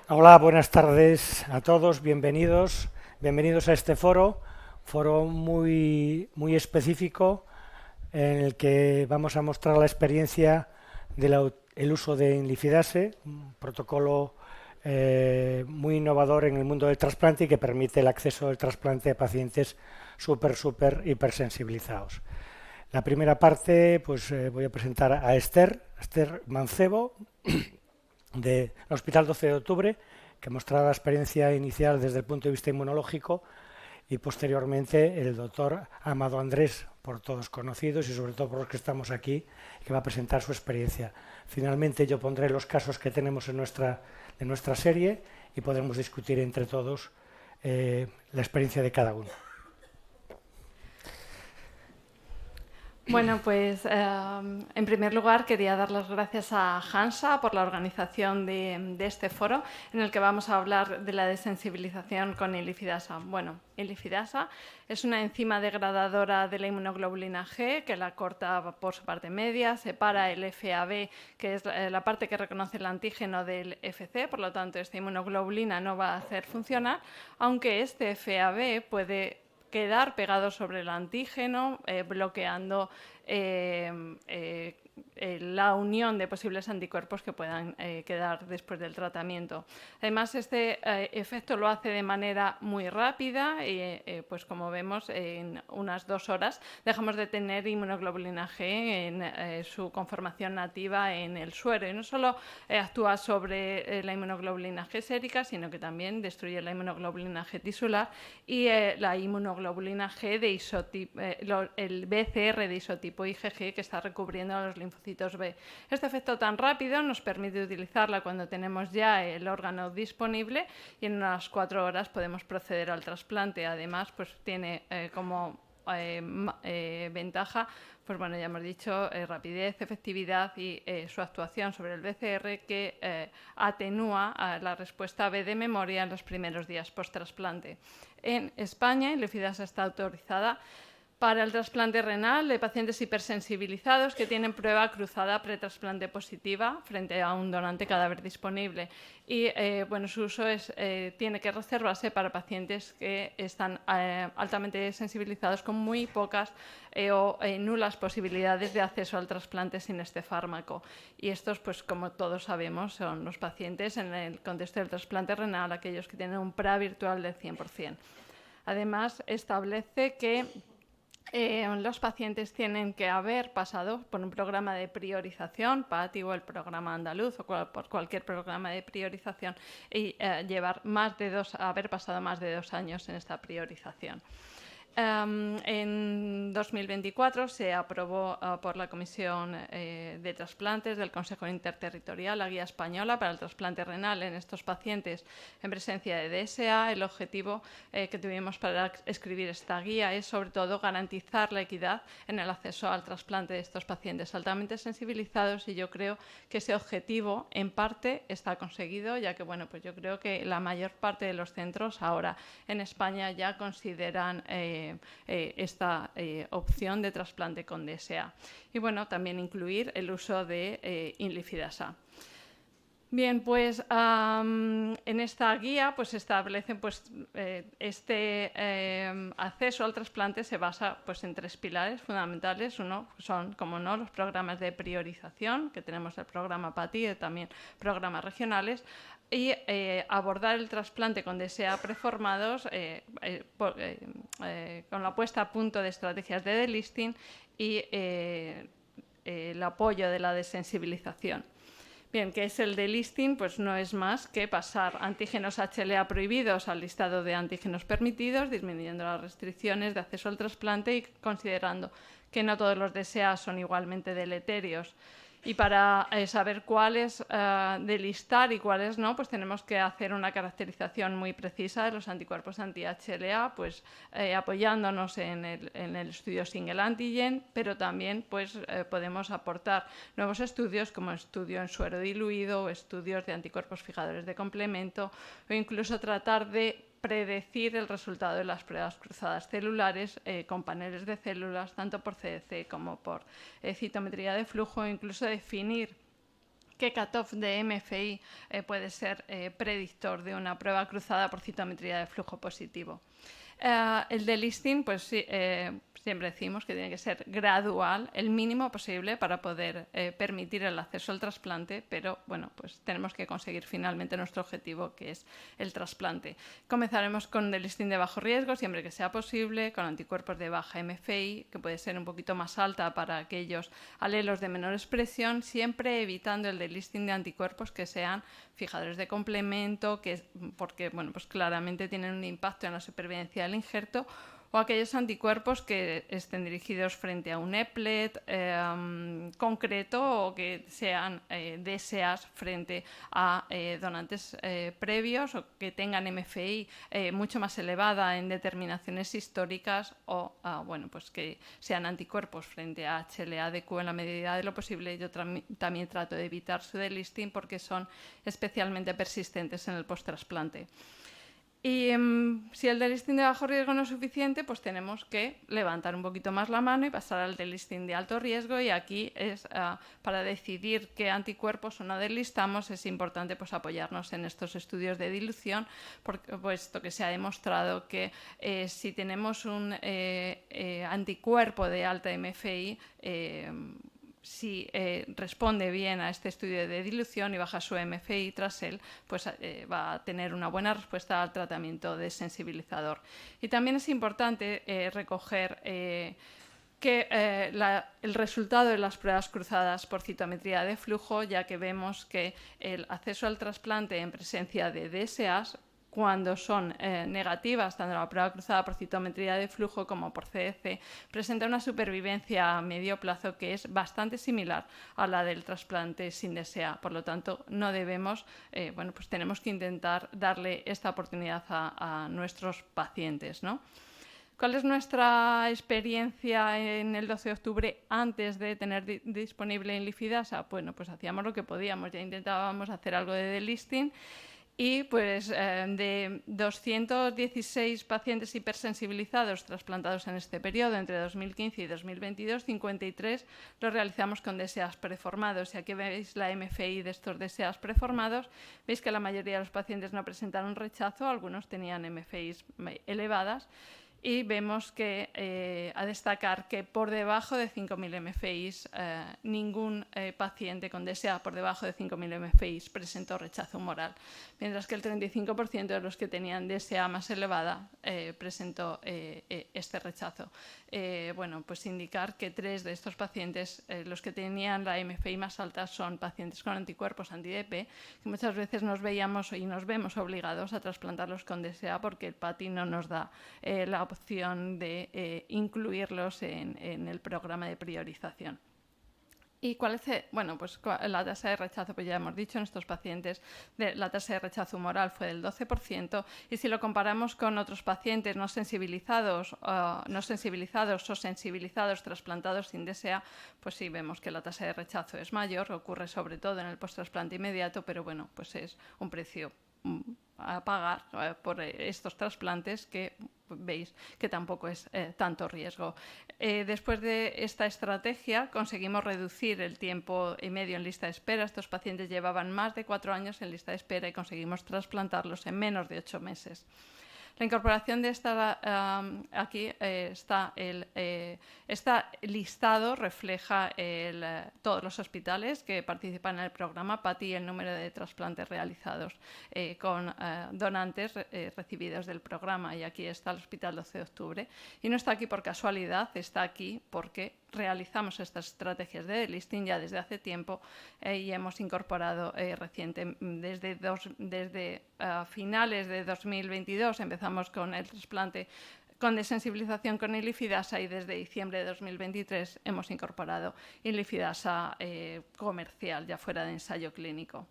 Hola, buenas tardes a todos, bienvenidos a este foro muy específico en el que vamos a mostrar la experiencia del uso de Inlifidase, un protocolo muy innovador en el mundo del trasplante y que permite el acceso al trasplante a pacientes súper hipersensibilizados. La primera parte, pues voy a presentar a Esther Mancebo, del Hospital 12 de Octubre, que mostrará la experiencia inicial desde el punto de vista inmunológico, y posteriormente el doctor Amado Andrés, por todos conocidos y sobre todo por los que estamos aquí, que va a presentar su experiencia. Finalmente yo pondré los casos que tenemos de nuestra serie y podremos discutir entre todos la experiencia de cada uno. Bueno, pues en primer lugar quería dar las gracias a Hansa por la organización de este foro en el que vamos a hablar de la desensibilización con ilifidasa. Bueno, ilifidasa es una enzima degradadora de la inmunoglobulina G que la corta por su parte media, separa el FAB, que es la parte que reconoce el antígeno del FC, por lo tanto esta inmunoglobulina no va a hacer funcionar, aunque este FAB puede quedar pegado sobre el antígeno, bloqueando la unión de posibles anticuerpos que puedan quedar después del tratamiento. Además, este efecto lo hace de manera muy rápida y, pues como vemos, en unas 2 horas dejamos de tener inmunoglobulina G en su conformación nativa en el suero. Y no solo actúa sobre la inmunoglobulina G sérica, sino que también destruye la inmunoglobulina G tisular y la inmunoglobulina G de isotipo, el BCR de isotipo IgG que está recubriendo a los linfocitos B. Este efecto tan rápido nos permite utilizarla cuando tenemos ya el órgano disponible y en unas 4 horas podemos proceder al trasplante. Además, pues tiene como ventaja, pues bueno, ya hemos dicho, rapidez, efectividad y su actuación sobre el BCR que atenúa la respuesta B de memoria en los primeros días post-trasplante. En España, Ilifidasa está autorizada para el trasplante renal de pacientes hipersensibilizados que tienen prueba cruzada pretrasplante positiva frente a un donante cadáver disponible. Y bueno, su uso tiene que reservarse para pacientes que están altamente sensibilizados con muy pocas o nulas posibilidades de acceso al trasplante sin este fármaco. Y estos, pues como todos sabemos, son los pacientes en el contexto del trasplante renal, aquellos que tienen un PRA virtual del 100%. Además, establece que los pacientes tienen que haber pasado por un programa de priorización, PATI o el programa andaluz o por cualquier programa de priorización y haber pasado más de 2 años en esta priorización. En 2024 se aprobó por la Comisión de Trasplantes del Consejo Interterritorial la Guía Española para el trasplante renal en estos pacientes en presencia de DSA. El objetivo que tuvimos para escribir esta guía es sobre todo garantizar la equidad en el acceso al trasplante de estos pacientes altamente sensibilizados, y yo creo que ese objetivo en parte está conseguido, ya que bueno, pues yo creo que la mayor parte de los centros ahora en España ya consideran esta opción de trasplante con DSA. Y bueno, también incluir el uso de Inlifidasa. Bien, pues en esta guía pues establece pues este acceso al trasplante se basa pues en 3 pilares fundamentales. Uno son, como no, los programas de priorización, que tenemos el programa PATI y también programas regionales, y abordar el trasplante con DSA preformados con la puesta a punto de estrategias de delisting y el apoyo de la desensibilización. Bien, ¿qué es el delisting? Pues no es más que pasar antígenos HLA prohibidos al listado de antígenos permitidos, disminuyendo las restricciones de acceso al trasplante y considerando que no todos los DSA son igualmente deleterios. Y para saber cuáles delistar y cuáles no, pues tenemos que hacer una caracterización muy precisa de los anticuerpos anti-HLA, pues apoyándonos en el estudio single antigen, pero también pues podemos aportar nuevos estudios como estudio en suero diluido o estudios de anticuerpos fijadores de complemento, o incluso tratar de predecir el resultado de las pruebas cruzadas celulares con paneles de células, tanto por CDC como por citometría de flujo, e incluso definir qué cutoff de MFI puede ser predictor de una prueba cruzada por citometría de flujo positivo. El delisting, pues sí, siempre decimos que tiene que ser gradual, el mínimo posible para poder permitir el acceso al trasplante, pero bueno, pues tenemos que conseguir finalmente nuestro objetivo, que es el trasplante. Comenzaremos con delisting de bajo riesgo, siempre que sea posible, con anticuerpos de baja MFI, que puede ser un poquito más alta para aquellos alelos de menor expresión, siempre evitando el delisting de anticuerpos que sean fijadores de complemento, porque bueno, pues claramente tienen un impacto en la supervivencia del injerto, o aquellos anticuerpos que estén dirigidos frente a un EPLET concreto o que sean DSAs frente a donantes previos o que tengan MFI mucho más elevada en determinaciones históricas o bueno, pues que sean anticuerpos frente a HLA-DQ en la medida de lo posible. Yo también trato de evitar su delisting porque son especialmente persistentes en el post-trasplante. Y si el delisting de bajo riesgo no es suficiente, pues tenemos que levantar un poquito más la mano y pasar al delisting de alto riesgo, y aquí es para decidir qué anticuerpos o no delistamos es importante pues apoyarnos en estos estudios de dilución, puesto que se ha demostrado que si tenemos un anticuerpo de alta MFI, si responde bien a este estudio de dilución y baja su MFI tras él, pues va a tener una buena respuesta al tratamiento desensibilizador. Y también es importante recoger el resultado de las pruebas cruzadas por citometría de flujo, ya que vemos que el acceso al trasplante en presencia de DSAs, cuando son negativas, tanto la prueba cruzada por citometría de flujo como por CDC, presenta una supervivencia a medio plazo que es bastante similar a la del trasplante sin DSA. Por lo tanto, no debemos, bueno, pues tenemos que intentar darle esta oportunidad a nuestros pacientes, ¿no? ¿Cuál es nuestra experiencia en el 12 de octubre antes de tener disponible Inlifidasa? Bueno, pues hacíamos lo que podíamos, ya intentábamos hacer algo de delisting. Y pues de 216 pacientes hipersensibilizados trasplantados en este periodo, entre 2015 y 2022, 53 los realizamos con DSAs preformados. Y aquí veis la MFI de estos DSAs preformados. Veis que la mayoría de los pacientes no presentaron rechazo, algunos tenían MFIs elevadas. Y vemos que, a destacar que por debajo de 5.000 MFIs, ningún paciente con DSA por debajo de 5.000 MFIs presentó rechazo humoral, mientras que el 35% de los que tenían DSA más elevada presentó este rechazo. Bueno, pues indicar que 3 de estos pacientes, los que tenían la MFI más alta, son pacientes con anticuerpos anti-DP, que muchas veces nos veíamos y nos vemos obligados a trasplantarlos con DSA porque el PATI no nos da la opción de incluirlos en el programa de priorización. ¿Y cuál es? Bueno, pues la tasa de rechazo, pues ya hemos dicho, en estos pacientes la tasa de rechazo humoral fue del 12%, y si lo comparamos con otros pacientes no sensibilizados o sensibilizados trasplantados sin DSA, pues sí vemos que la tasa de rechazo es mayor, ocurre sobre todo en el post-trasplante inmediato, pero bueno, pues es un precio a pagar por estos trasplantes que veis que tampoco es tanto riesgo. Después de esta estrategia conseguimos reducir el tiempo y medio en lista de espera. Estos pacientes llevaban más de 4 años en lista de espera y conseguimos trasplantarlos en menos de 8 meses. La incorporación de esta, aquí está listado, refleja todos los hospitales que participan en el programa PATI y el número de trasplantes realizados con donantes recibidos del programa. Y aquí está el Hospital 12 de Octubre. Y no está aquí por casualidad, está aquí porque realizamos estas estrategias de delisting ya desde hace tiempo y hemos incorporado recientemente, desde finales de 2022 empezamos con el trasplante con desensibilización con Inlifidasa, y desde diciembre de 2023 hemos incorporado Inlifidasa comercial, ya fuera de ensayo clínico.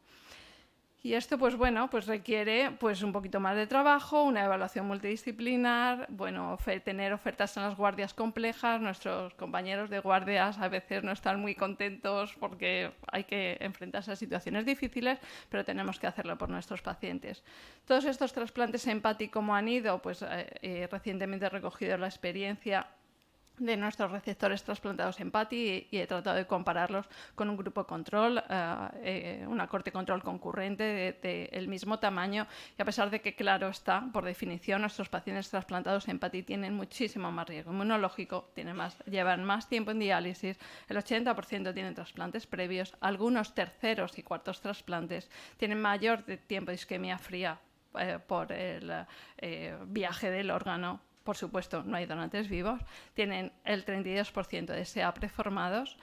Y esto, pues bueno, pues requiere pues un poquito más de trabajo, una evaluación multidisciplinar, bueno, tener ofertas en las guardias complejas. Nuestros compañeros de guardias a veces no están muy contentos porque hay que enfrentarse a situaciones difíciles, pero tenemos que hacerlo por nuestros pacientes. Todos estos trasplantes en PATI, ¿cómo han ido? Pues recientemente he recogido la experiencia de nuestros receptores trasplantados en PATI y he tratado de compararlos con un grupo control, una corte control concurrente del mismo tamaño, y a pesar de que, claro está, por definición, nuestros pacientes trasplantados en PATI tienen muchísimo más riesgo inmunológico, llevan más tiempo en diálisis, el 80% tienen trasplantes previos, algunos terceros y cuartos trasplantes tienen mayor tiempo de isquemia fría por el viaje del órgano. Por supuesto, no hay donantes vivos, tienen el 32% de SA preformados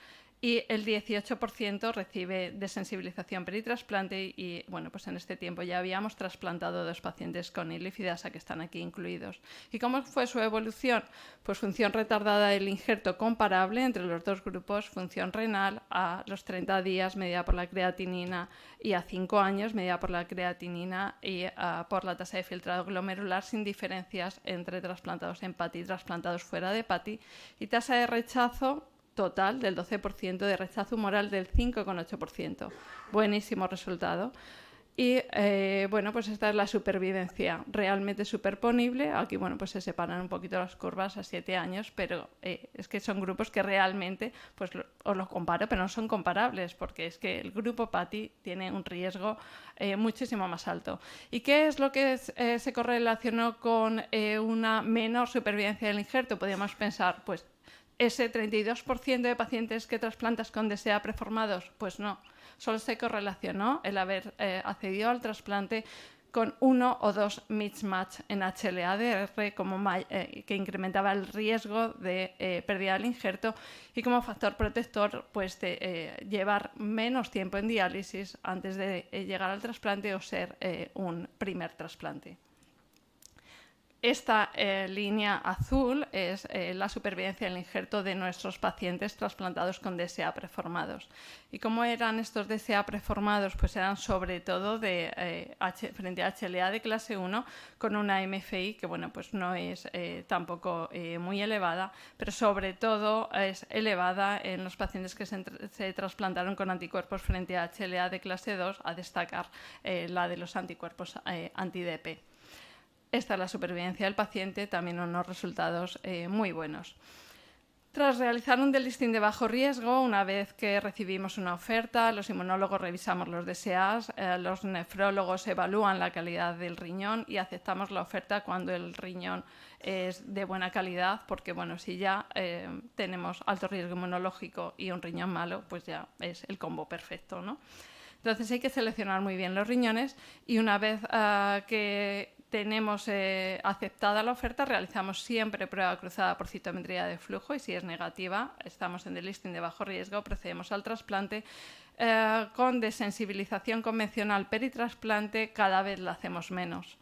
y el 18% recibe desensibilización peritrasplante y, bueno, pues en este tiempo ya habíamos trasplantado 2 pacientes con ilifidasa que están aquí incluidos. ¿Y cómo fue su evolución? Pues función retardada del injerto comparable entre los 2 grupos, función renal a los 30 días medida por la creatinina y a 5 años medida por la creatinina y por la tasa de filtrado glomerular sin diferencias entre trasplantados en PATI y trasplantados fuera de PATI y tasa de rechazo total del 12%, de rechazo humoral del 5,8%. Buenísimo resultado. Y bueno, pues esta es la supervivencia realmente superponible. Aquí, bueno, pues se separan un poquito las curvas a 7 años, pero es que son grupos que realmente, pues os los comparo, pero no son comparables, porque es que el grupo PATI tiene un riesgo muchísimo más alto. ¿Y qué es lo que se correlacionó con una menor supervivencia del injerto? Podríamos pensar, pues, ese 32% de pacientes que trasplantas con DSA preformados, pues no, solo se correlacionó el haber accedido al trasplante con 1 o 2 mismatch en HLA-DR que incrementaba el riesgo de pérdida del injerto y como factor protector pues de llevar menos tiempo en diálisis antes de llegar al trasplante o ser un primer trasplante. Esta línea azul es la supervivencia del injerto de nuestros pacientes trasplantados con DSA preformados. ¿Y cómo eran estos DSA preformados? Pues eran sobre todo frente a HLA de clase 1 con una MFI que, bueno, pues no es tampoco muy elevada, pero sobre todo es elevada en los pacientes que se trasplantaron con anticuerpos frente a HLA de clase 2, a destacar la de los anticuerpos anti-DP. Esta es la supervivencia del paciente, también unos resultados muy buenos. Tras realizar un delisting de bajo riesgo, una vez que recibimos una oferta, los inmunólogos revisamos los DSAs, los nefrólogos evalúan la calidad del riñón y aceptamos la oferta cuando el riñón es de buena calidad, porque bueno, si ya tenemos alto riesgo inmunológico y un riñón malo, pues ya es el combo perfecto, ¿no? Entonces hay que seleccionar muy bien los riñones y una vez que tenemos aceptada la oferta, realizamos siempre prueba cruzada por citometría de flujo y si es negativa, estamos en delisting de bajo riesgo, procedemos al trasplante. Con desensibilización convencional peritrasplante cada vez la hacemos menos.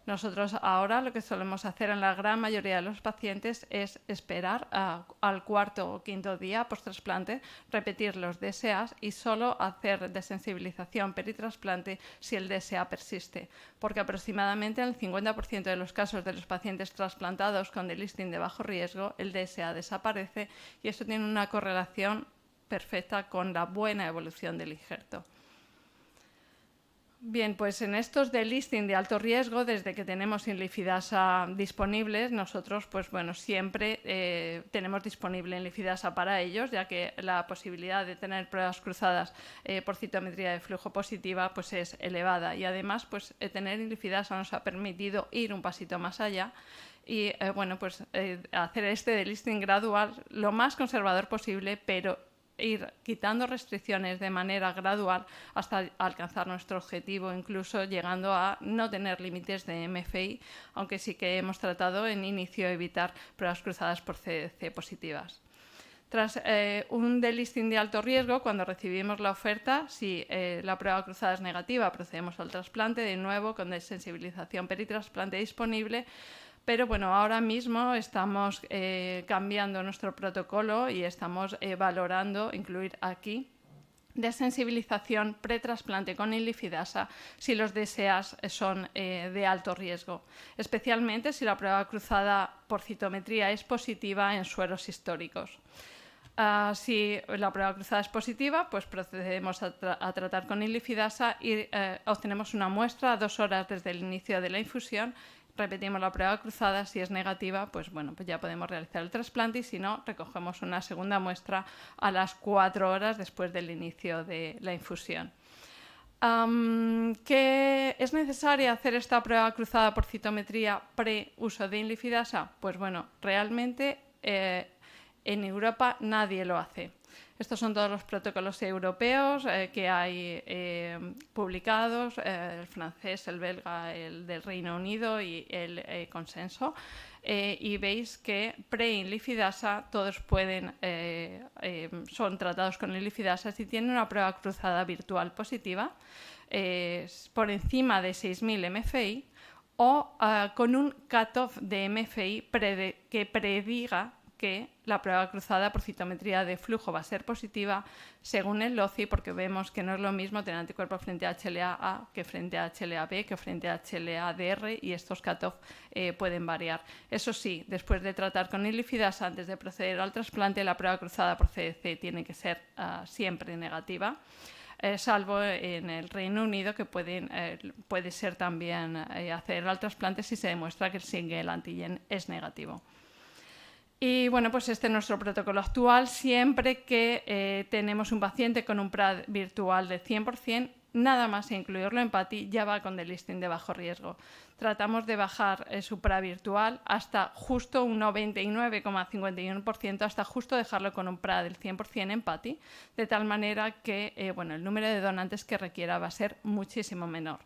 Nosotros ahora lo que solemos hacer en la gran mayoría de los pacientes es esperar al 4º o 5º día post-trasplante, repetir los DSAs y solo hacer desensibilización peritrasplante si el DSA persiste, porque aproximadamente en el 50% de los casos de los pacientes trasplantados con delisting de bajo riesgo el DSA desaparece y eso tiene una correlación perfecta con la buena evolución del injerto. Bien, pues en estos delisting de alto riesgo, desde que tenemos inlifidasa disponibles, nosotros pues bueno, siempre tenemos disponible inlifidasa para ellos, ya que la posibilidad de tener pruebas cruzadas por citometría de flujo positiva pues es elevada y además pues tener inlifidasa nos ha permitido ir un pasito más allá y bueno, pues hacer este delisting gradual lo más conservador posible, pero ir quitando restricciones de manera gradual hasta alcanzar nuestro objetivo, incluso llegando a no tener límites de MFI, aunque sí que hemos tratado en inicio evitar pruebas cruzadas por CDC positivas. Tras un delisting de alto riesgo, cuando recibimos la oferta, si la prueba cruzada es negativa, procedemos al trasplante de nuevo con desensibilización peritrasplante disponible. Pero bueno, ahora mismo estamos cambiando nuestro protocolo y estamos valorando incluir aquí desensibilización pretrasplante con inlifidasa si los DSAs son de alto riesgo, especialmente si la prueba cruzada por citometría es positiva en sueros históricos. Si la prueba cruzada es positiva, pues procedemos a tratar con inlifidasa y obtenemos una muestra a 2 horas desde el inicio de la infusión repetimos la prueba cruzada. Si es negativa, pues bueno, pues ya podemos realizar el trasplante, y si no, recogemos una segunda muestra a las 4 horas después del inicio de la infusión. ¿Que es necesaria hacer esta prueba cruzada por citometría pre-uso de inlifidasa? Pues bueno, realmente en Europa nadie lo hace. Estos son todos los protocolos europeos que hay publicados, el francés, el belga, el del Reino Unido y el consenso. Y veis que pre-inlifidasa todos son tratados con inlifidasa si tienen una prueba cruzada virtual positiva por encima de 6.000 MFI o con un cutoff de MFI que prediga que la prueba cruzada por citometría de flujo va a ser positiva según el LOCI, porque vemos que no es lo mismo tener anticuerpos frente a HLA-A que frente a HLA-B que frente a HLA-DR, y estos cutoff pueden variar. Eso sí, después de tratar con inlifidasa, antes de proceder al trasplante, la prueba cruzada por CDC tiene que ser siempre negativa. Salvo en el Reino Unido, que puede ser también acceder al trasplante si se demuestra que el single antigen es negativo. Y bueno, pues este es nuestro protocolo actual. Siempre que tenemos un paciente con un PRAD virtual de 100%, nada más incluirlo en PATI, ya va con delisting de bajo riesgo. Tratamos de bajar su PRAD virtual hasta justo un 99,51%, hasta justo dejarlo con un PRAD del 100% en PATI, de tal manera que el número de donantes que requiera va a ser muchísimo menor.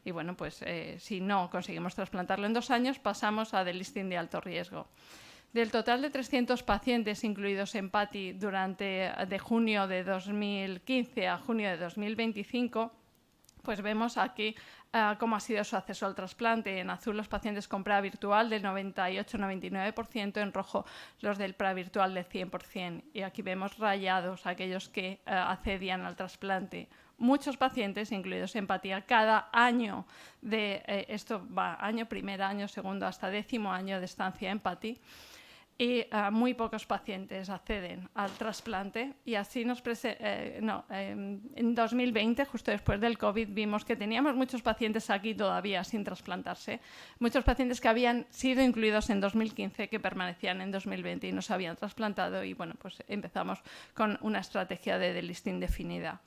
Y bueno, pues si no conseguimos trasplantarlo en 2 años, pasamos a delisting de alto riesgo. Del total de 300 pacientes incluidos en PATI de junio de 2015 a junio de 2025, pues vemos aquí cómo ha sido su acceso al trasplante. En azul los pacientes con PRA virtual del 98-99%, en rojo los del PRA virtual del 100%. Y aquí vemos rayados aquellos que accedían al trasplante. Muchos pacientes incluidos en PATI cada año esto va primer año, segundo hasta 10º año de estancia en PATI. Y muy pocos pacientes acceden al trasplante, y así en 2020, justo después del COVID, vimos que teníamos muchos pacientes aquí todavía sin trasplantarse, muchos pacientes que habían sido incluidos en 2015 que permanecían en 2020 y no se habían trasplantado, y bueno, pues empezamos con una estrategia de delisting definida.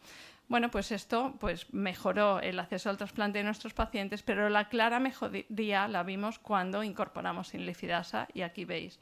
Bueno, pues esto mejoró el acceso al trasplante de nuestros pacientes, pero la clara mejoría la vimos cuando incorporamos inlifidasa, y aquí veis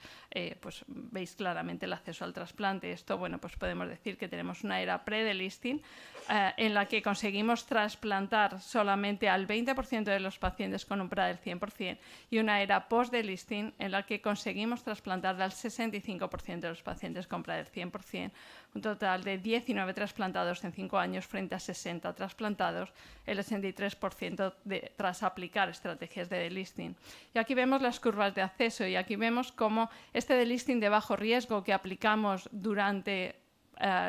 claramente el acceso al trasplante. Esto, pues podemos decir que tenemos una era pre-delisting en la que conseguimos trasplantar solamente al 20% de los pacientes con un PRA del 100%, y una era post-delisting en la que conseguimos trasplantar al 65% de los pacientes con PRA del 100%, un total de 19 trasplantados en 5 años frente a 60 trasplantados, el 83% tras aplicar estrategias de delisting. Y aquí vemos las curvas de acceso, y aquí vemos cómo este delisting de bajo riesgo que aplicamos durante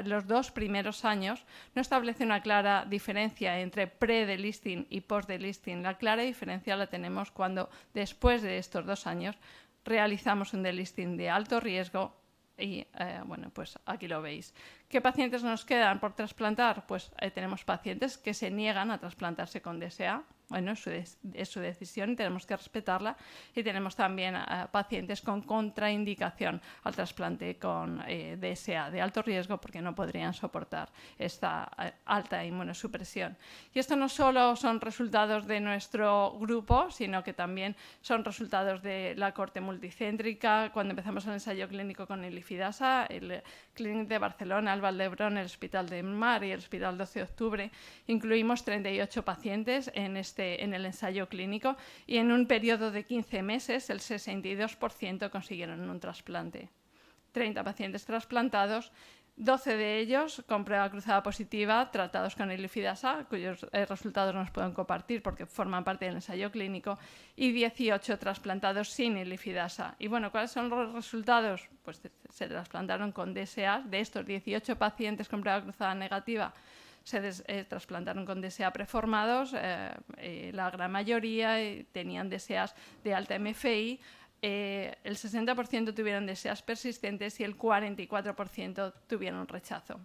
los 2 primeros años no establece una clara diferencia entre pre-delisting y post-delisting. La clara diferencia la tenemos cuando después de estos 2 años realizamos un delisting de alto riesgo. Y pues aquí lo veis. ¿Qué pacientes nos quedan por trasplantar? Pues tenemos pacientes que se niegan a trasplantarse con DSA. Bueno, es su decisión y tenemos que respetarla. Y tenemos también pacientes con contraindicación al trasplante con DSA de alto riesgo, porque no podrían soportar esta alta inmunosupresión. Y esto no solo son resultados de nuestro grupo, sino que también son resultados de la corte multicéntrica. Cuando empezamos el ensayo clínico con inlifidasa, el Clínic de Barcelona, el Vall d'Hebron, el Hospital de Mar y el Hospital 12 de Octubre, incluimos 38 pacientes en el ensayo clínico, y en un periodo de 15 meses el 62% consiguieron un trasplante. 30 pacientes trasplantados, 12 de ellos con prueba cruzada positiva tratados con inlifidasa, cuyos resultados nos pueden compartir porque forman parte del ensayo clínico, y 18 trasplantados sin inlifidasa. Y bueno, ¿cuáles son los resultados? Pues se trasplantaron con DSA. De estos 18 pacientes con prueba cruzada negativa, se trasplantaron con DSA preformados. La gran mayoría tenían DSAs de alta MFI. El 60% tuvieron DSAs persistentes y el 44% tuvieron rechazo.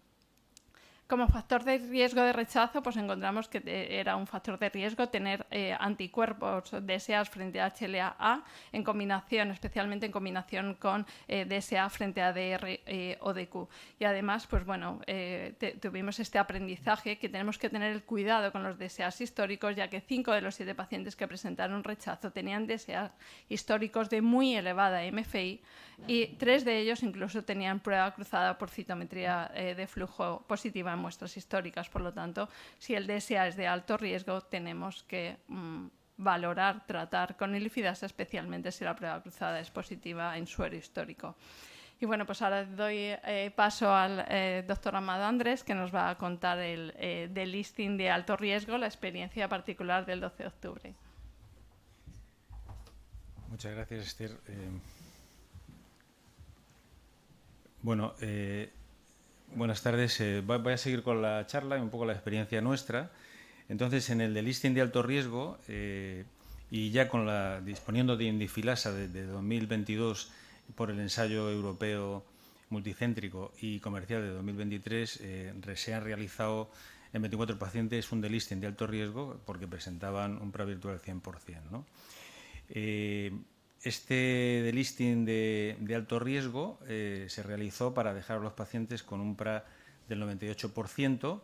Como factor de riesgo de rechazo, pues encontramos que era un factor de riesgo tener anticuerpos DSA frente a HLA-A en combinación, especialmente en combinación con DSA frente a ADR o DQ. Y además, pues bueno, tuvimos este aprendizaje que tenemos que tener el cuidado con los DSAs históricos, ya que 5 de los 7 pacientes que presentaron rechazo tenían DSAs históricos de muy elevada MFI y 3 de ellos incluso tenían prueba cruzada por citometría de flujo positiva en muestras históricas. Por lo tanto, si el DSA es de alto riesgo, tenemos que valorar, tratar con ilifidasa, especialmente si la prueba cruzada es positiva en suero histórico. Y bueno, pues ahora doy paso al doctor Amado Andrés, que nos va a contar el delisting de alto riesgo, la experiencia particular del 12 de octubre. Muchas gracias, Esther. Bueno, buenas tardes. Voy a seguir con la charla y un poco la experiencia nuestra. Entonces, en el delisting de alto riesgo y ya disponiendo de indifilasa de 2022 por el ensayo europeo multicéntrico y comercial de 2023, se han realizado en 24 pacientes un delisting de alto riesgo porque presentaban un PRA virtual al 100%, ¿no? Este delisting de alto riesgo se realizó para dejar a los pacientes con un PRA del 98%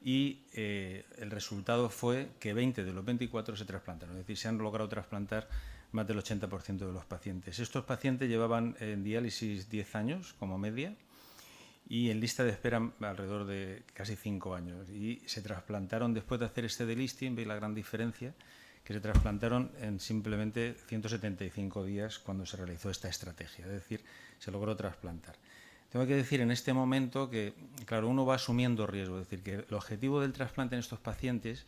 y el resultado fue que 20 de los 24 se trasplantaron, es decir, se han logrado trasplantar más del 80% de los pacientes. Estos pacientes llevaban en diálisis 10 años como media y en lista de espera alrededor de casi 5 años. Y se trasplantaron después de hacer este delisting, veis la gran diferencia, que se trasplantaron en simplemente 175 días cuando se realizó esta estrategia, es decir, se logró trasplantar. Tengo que decir en este momento que, claro, uno va asumiendo riesgo, es decir, que el objetivo del trasplante en estos pacientes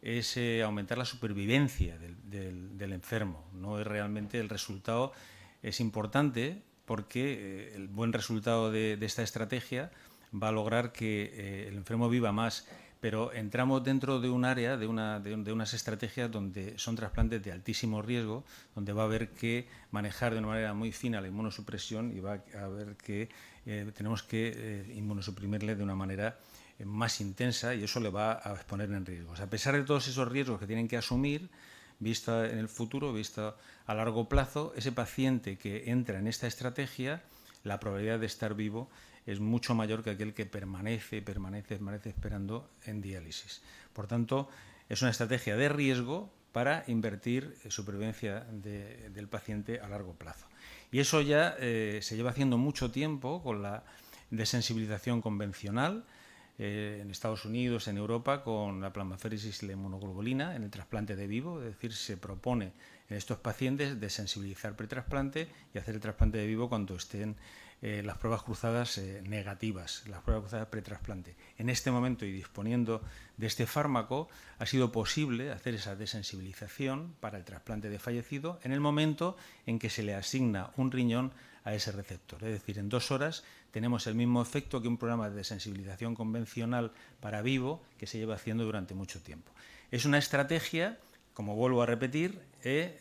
es aumentar la supervivencia del enfermo, no es realmente el resultado. Es importante porque el buen resultado de esta estrategia va a lograr que el enfermo viva más, pero entramos dentro de un área, de unas estrategias donde son trasplantes de altísimo riesgo, donde va a haber que manejar de una manera muy fina la inmunosupresión y va a haber que tenemos que inmunosuprimirle de una manera más intensa y eso le va a exponer en riesgos. A pesar de todos esos riesgos que tienen que asumir, visto en el futuro, visto a largo plazo, ese paciente que entra en esta estrategia, la probabilidad de estar vivo es mucho mayor que aquel que permanece esperando en diálisis. Por tanto, es una estrategia de riesgo para invertir supervivencia del paciente a largo plazo. Y eso ya se lleva haciendo mucho tiempo con la desensibilización convencional, en Estados Unidos, en Europa, con la plasmaféresis y la inmunoglobulina en el trasplante de vivo, es decir, se propone en estos pacientes desensibilizar pretrasplante y hacer el trasplante de vivo cuando estén las pruebas cruzadas negativas, las pruebas cruzadas pretrasplante. En este momento y disponiendo de este fármaco ha sido posible hacer esa desensibilización para el trasplante de fallecido en el momento en que se le asigna un riñón a ese receptor. Es decir, en 2 horas tenemos el mismo efecto que un programa de desensibilización convencional para vivo que se lleva haciendo durante mucho tiempo. Es una estrategia, como vuelvo a repetir,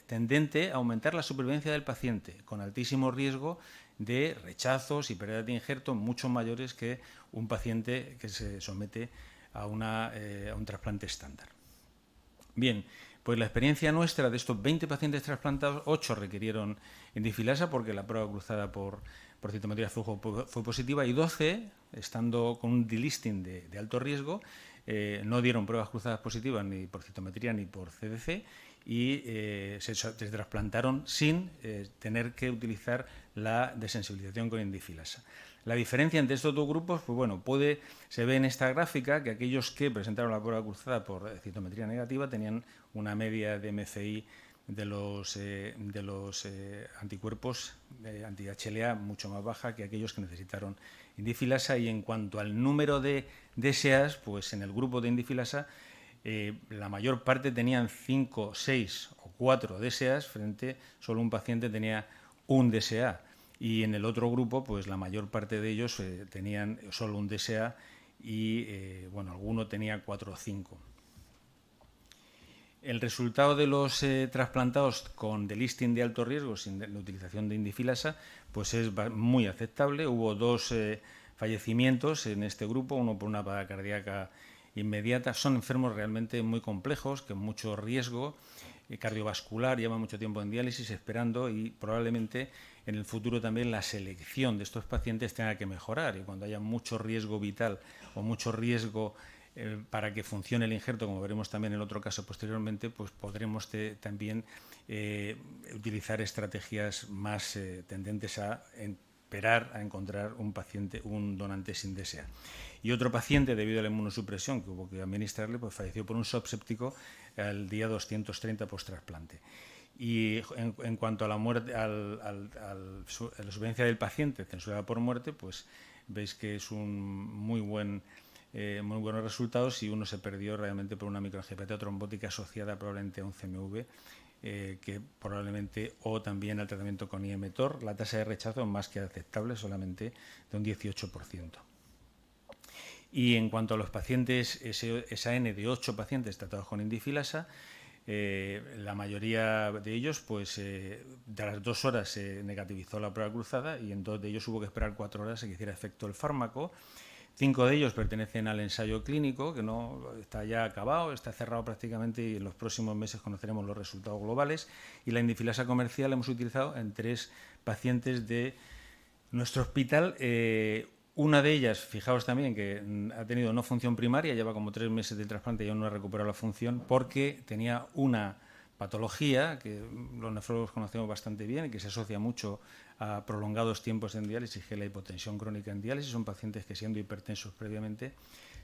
tendente a aumentar la supervivencia del paciente con altísimo riesgo de rechazos y pérdida de injerto mucho mayores que un paciente que se somete a un trasplante estándar. Bien, pues la experiencia nuestra de estos 20 pacientes trasplantados, 8 requirieron indifilasa porque la prueba cruzada por citometría de flujo fue positiva y 12, estando con un delisting de alto riesgo, no dieron pruebas cruzadas positivas ni por citometría ni por CDC y se trasplantaron sin tener que utilizar la desensibilización con indifilasa. La diferencia entre estos dos grupos, pues bueno, se ve en esta gráfica que aquellos que presentaron la prueba cruzada por citometría negativa tenían una media de MCI de los anticuerpos anti-HLA mucho más baja que aquellos que necesitaron indifilasa, y en cuanto al número de DSAs, pues en el grupo de indifilasa la mayor parte tenían 5, 6 o 4 DSAs frente solo un paciente tenía un DSA. Y en el otro grupo, pues la mayor parte de ellos tenían solo un DSA y, bueno, alguno tenía 4 o 5. El resultado de los trasplantados con delisting de alto riesgo sin la utilización de indifilasa, pues es muy aceptable. Hubo 2 fallecimientos en este grupo, uno por una parada cardíaca inmediata. Son enfermos realmente muy complejos, con mucho riesgo cardiovascular, llevan mucho tiempo en diálisis esperando, y probablemente en el futuro también la selección de estos pacientes tenga que mejorar, y cuando haya mucho riesgo vital o mucho riesgo para que funcione el injerto, como veremos también en el otro caso posteriormente, pues podremos también utilizar estrategias más tendentes a esperar a encontrar un donante sin DSA. Y otro paciente, debido a la inmunosupresión que hubo que administrarle, pues falleció por un shock séptico al día 230 post-trasplante. Y en cuanto a la muerte, a la supervivencia del paciente censurada por muerte, pues veis que es un muy buenos resultados, y uno se perdió realmente por una microangiopatía trombótica asociada probablemente a un CMV, que probablemente, o también al tratamiento con IM-TOR, la tasa de rechazo más que aceptable, solamente de un 18%. Y en cuanto a los pacientes, esa N de 8 pacientes tratados con indifilasa, la mayoría de ellos, pues de las 2 horas se negativizó la prueba cruzada, y en 2 de ellos hubo que esperar 4 horas a que hiciera efecto el fármaco. 5 de ellos pertenecen al ensayo clínico, que no está ya acabado, está cerrado prácticamente, y en los próximos meses conoceremos los resultados globales. Y la indifilasa comercial la hemos utilizado en 3 pacientes de nuestro hospital. Una de ellas, fijaos también que ha tenido no función primaria, lleva como 3 meses de trasplante y aún no ha recuperado la función, porque tenía una patología que los nefrólogos conocemos bastante bien y que se asocia mucho a prolongados tiempos en diálisis, que es la hipotensión crónica en diálisis. Son pacientes que, siendo hipertensos previamente,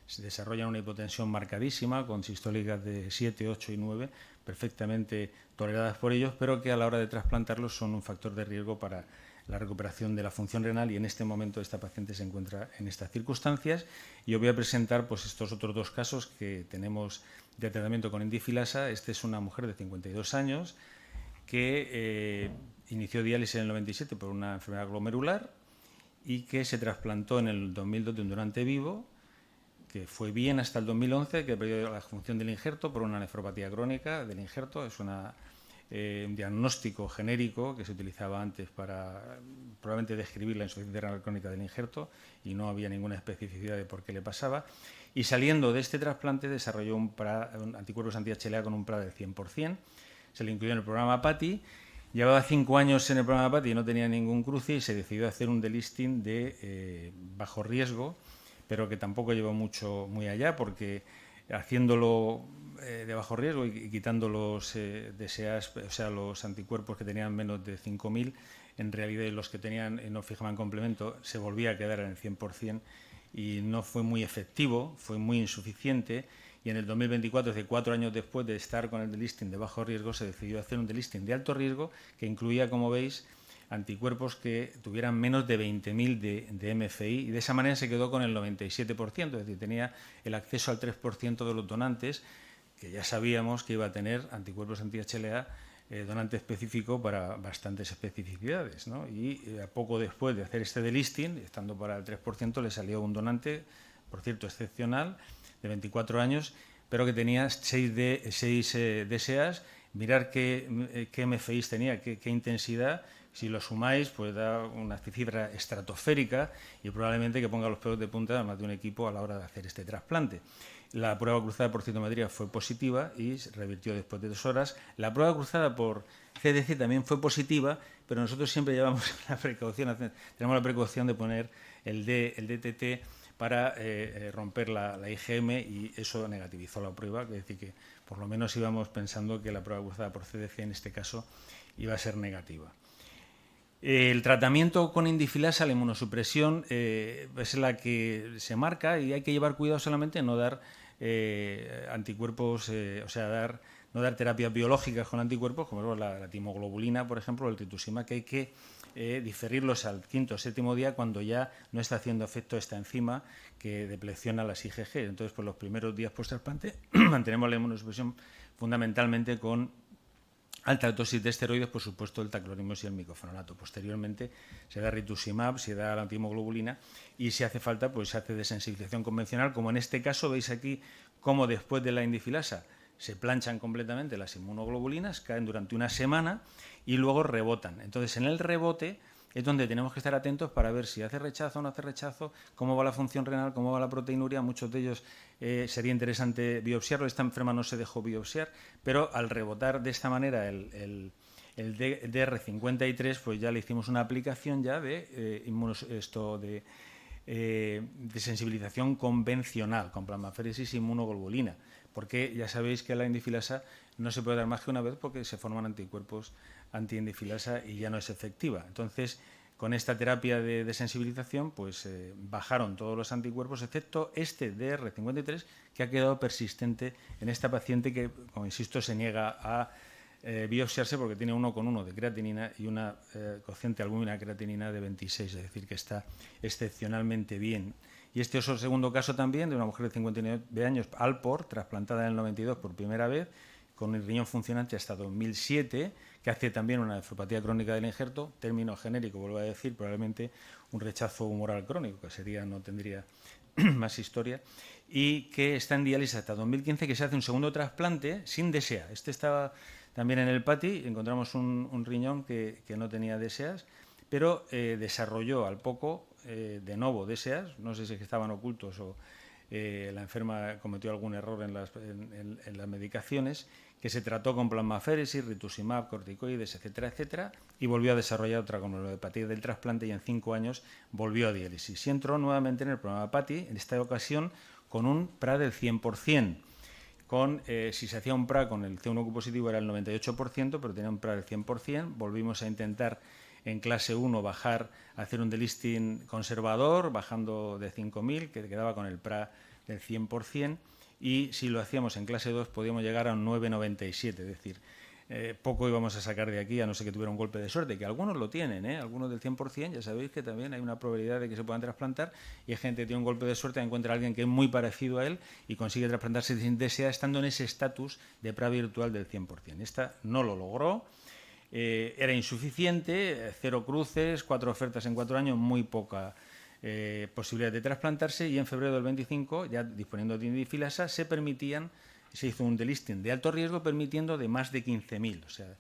se desarrollan una hipotensión marcadísima, con sistólicas de 7, 8 y 9, perfectamente toleradas por ellos, pero que a la hora de trasplantarlos son un factor de riesgo para la recuperación de la función renal, y en este momento esta paciente se encuentra en estas circunstancias. Y os voy a presentar pues estos otros 2 casos que tenemos de tratamiento con indifilasa. Esta es una mujer de 52 años que inició diálisis en el 97 por una enfermedad glomerular, y que se trasplantó en el 2002 de un donante vivo, que fue bien hasta el 2011, que perdió la función del injerto por una nefropatía crónica del injerto. Es un diagnóstico genérico que se utilizaba antes para probablemente describir la insuficiencia renal crónica del injerto, y no había ninguna especificidad de por qué le pasaba. Y saliendo de este trasplante desarrolló un anticuerpos anti-HLA con un PRA del 100%, se le incluyó en el programa PATI. Llevaba 5 años en el programa PATI y no tenía ningún cruce, y se decidió hacer un delisting de bajo riesgo, pero que tampoco llevó muy allá, porque haciéndolo de bajo riesgo y quitando los DSAs, o sea, los anticuerpos que tenían menos de 5.000, en realidad los que tenían no fijaban complemento, se volvía a quedar en el 100%, y no fue muy efectivo, fue muy insuficiente. Y en el 2024, es decir, 4 años después de estar con el delisting de bajo riesgo, se decidió hacer un delisting de alto riesgo, que incluía, como veis, anticuerpos que tuvieran menos de 20.000 de MFI, y de esa manera se quedó con el 97%, es decir, tenía el acceso al 3% de los donantes, que ya sabíamos que iba a tener anticuerpos anti-HLA, donante específico para bastantes especificidades, ¿no? Y poco después de hacer este delisting, estando para el 3%, le salió un donante, por cierto, excepcional, de 24 años, pero que tenía 6 DSAs. Mirar qué MFIs tenía, qué intensidad. Si lo sumáis, pues da una cifra estratosférica, y probablemente que ponga los pelos de punta a más de un equipo a la hora de hacer este trasplante. La prueba cruzada por citometría fue positiva y se revirtió después de 2 horas. La prueba cruzada por CDC también fue positiva, pero nosotros siempre llevamos tenemos la precaución de poner el DTT para romper la IgM, y eso negativizó la prueba, es decir, que por lo menos íbamos pensando que la prueba cruzada por CDC en este caso iba a ser negativa. El tratamiento con indifilasa, la inmunosupresión, es la que se marca, y hay que llevar cuidado solamente en no dar anticuerpos, no dar terapias biológicas con anticuerpos, como la timoglobulina, por ejemplo, o el rituximab, que hay que diferirlos al 5º o 7º día, cuando ya no está haciendo efecto esta enzima que deplecciona las IgG. Entonces, pues los primeros días post-trasplante mantenemos la inmunosupresión fundamentalmente con alta dosis de esteroides, por supuesto el tacrolimus y el micofenonato. Posteriormente se da rituximab, se da la timoglobulina, y si hace falta, pues se hace desensibilización convencional, como en este caso. Veis aquí cómo después de la indifilasa se planchan completamente las inmunoglobulinas, caen durante una semana y luego rebotan. Entonces, en el rebote es donde tenemos que estar atentos para ver si hace rechazo o no hace rechazo, cómo va la función renal, cómo va la proteinuria. Muchos de ellos sería interesante biopsiarlo. Esta enferma no se dejó biopsiar, pero al rebotar de esta manera el DR53, pues ya le hicimos una aplicación ya de sensibilización convencional con plasmaféresis e inmunoglobulina, porque ya sabéis que la indifilasa no se puede dar más que una vez porque se forman anticuerpos antiindifilasa y ya no es efectiva. Entonces, con esta terapia de sensibilización, pues bajaron todos los anticuerpos, excepto este DR53, que ha quedado persistente en esta paciente que, como insisto, se niega a biopsiarse porque tiene 1,1 de creatinina y una cociente albúmina creatinina de 26, es decir, que está excepcionalmente bien. Y este es el segundo caso también de una mujer de 59 años, Alpor, trasplantada en el 92 por primera vez, con el riñón funcionante hasta 2007, que hace también una nefropatía crónica del injerto, término genérico, vuelvo a decir, probablemente un rechazo humoral crónico, que sería, no tendría más historia, y que está en diálisis hasta 2015, que se hace un segundo trasplante sin DSA. Este estaba también en el PATI, encontramos un riñón que no tenía DSAs, pero desarrolló al poco de nuevo DSAs, no sé si es que estaban ocultos o la enferma cometió algún error en las medicaciones, que se trató con plasmaféresis, rituximab, corticoides, etcétera, etcétera, y volvió a desarrollar otra glomerulopatía del trasplante y en 5 años volvió a diálisis. Y entró nuevamente en el programa PATI, en esta ocasión con un PRA del 100%. Si se hacía un PRA con el C1Q positivo era el 98%, pero tenía un PRA del 100%. Volvimos a intentar en clase 1 hacer un delisting conservador, bajando de 5.000, que quedaba con el PRA del 100%, y si lo hacíamos en clase 2 podíamos llegar a un 9,97, es decir, poco íbamos a sacar de aquí, a no ser que tuviera un golpe de suerte, que algunos lo tienen, algunos del 100%, ya sabéis que también hay una probabilidad de que se puedan trasplantar, y hay gente que tiene un golpe de suerte, encuentra a alguien que es muy parecido a él y consigue trasplantarse sin DSA, estando en ese estatus de PRA virtual del 100%. Esta no lo logró. Era insuficiente, 0 cruces, 4 ofertas en 4 años, muy poca posibilidad de trasplantarse, y en febrero del 25, ya disponiendo de indifilasa, se hizo un delisting de alto riesgo permitiendo de más de 15.000, o sea,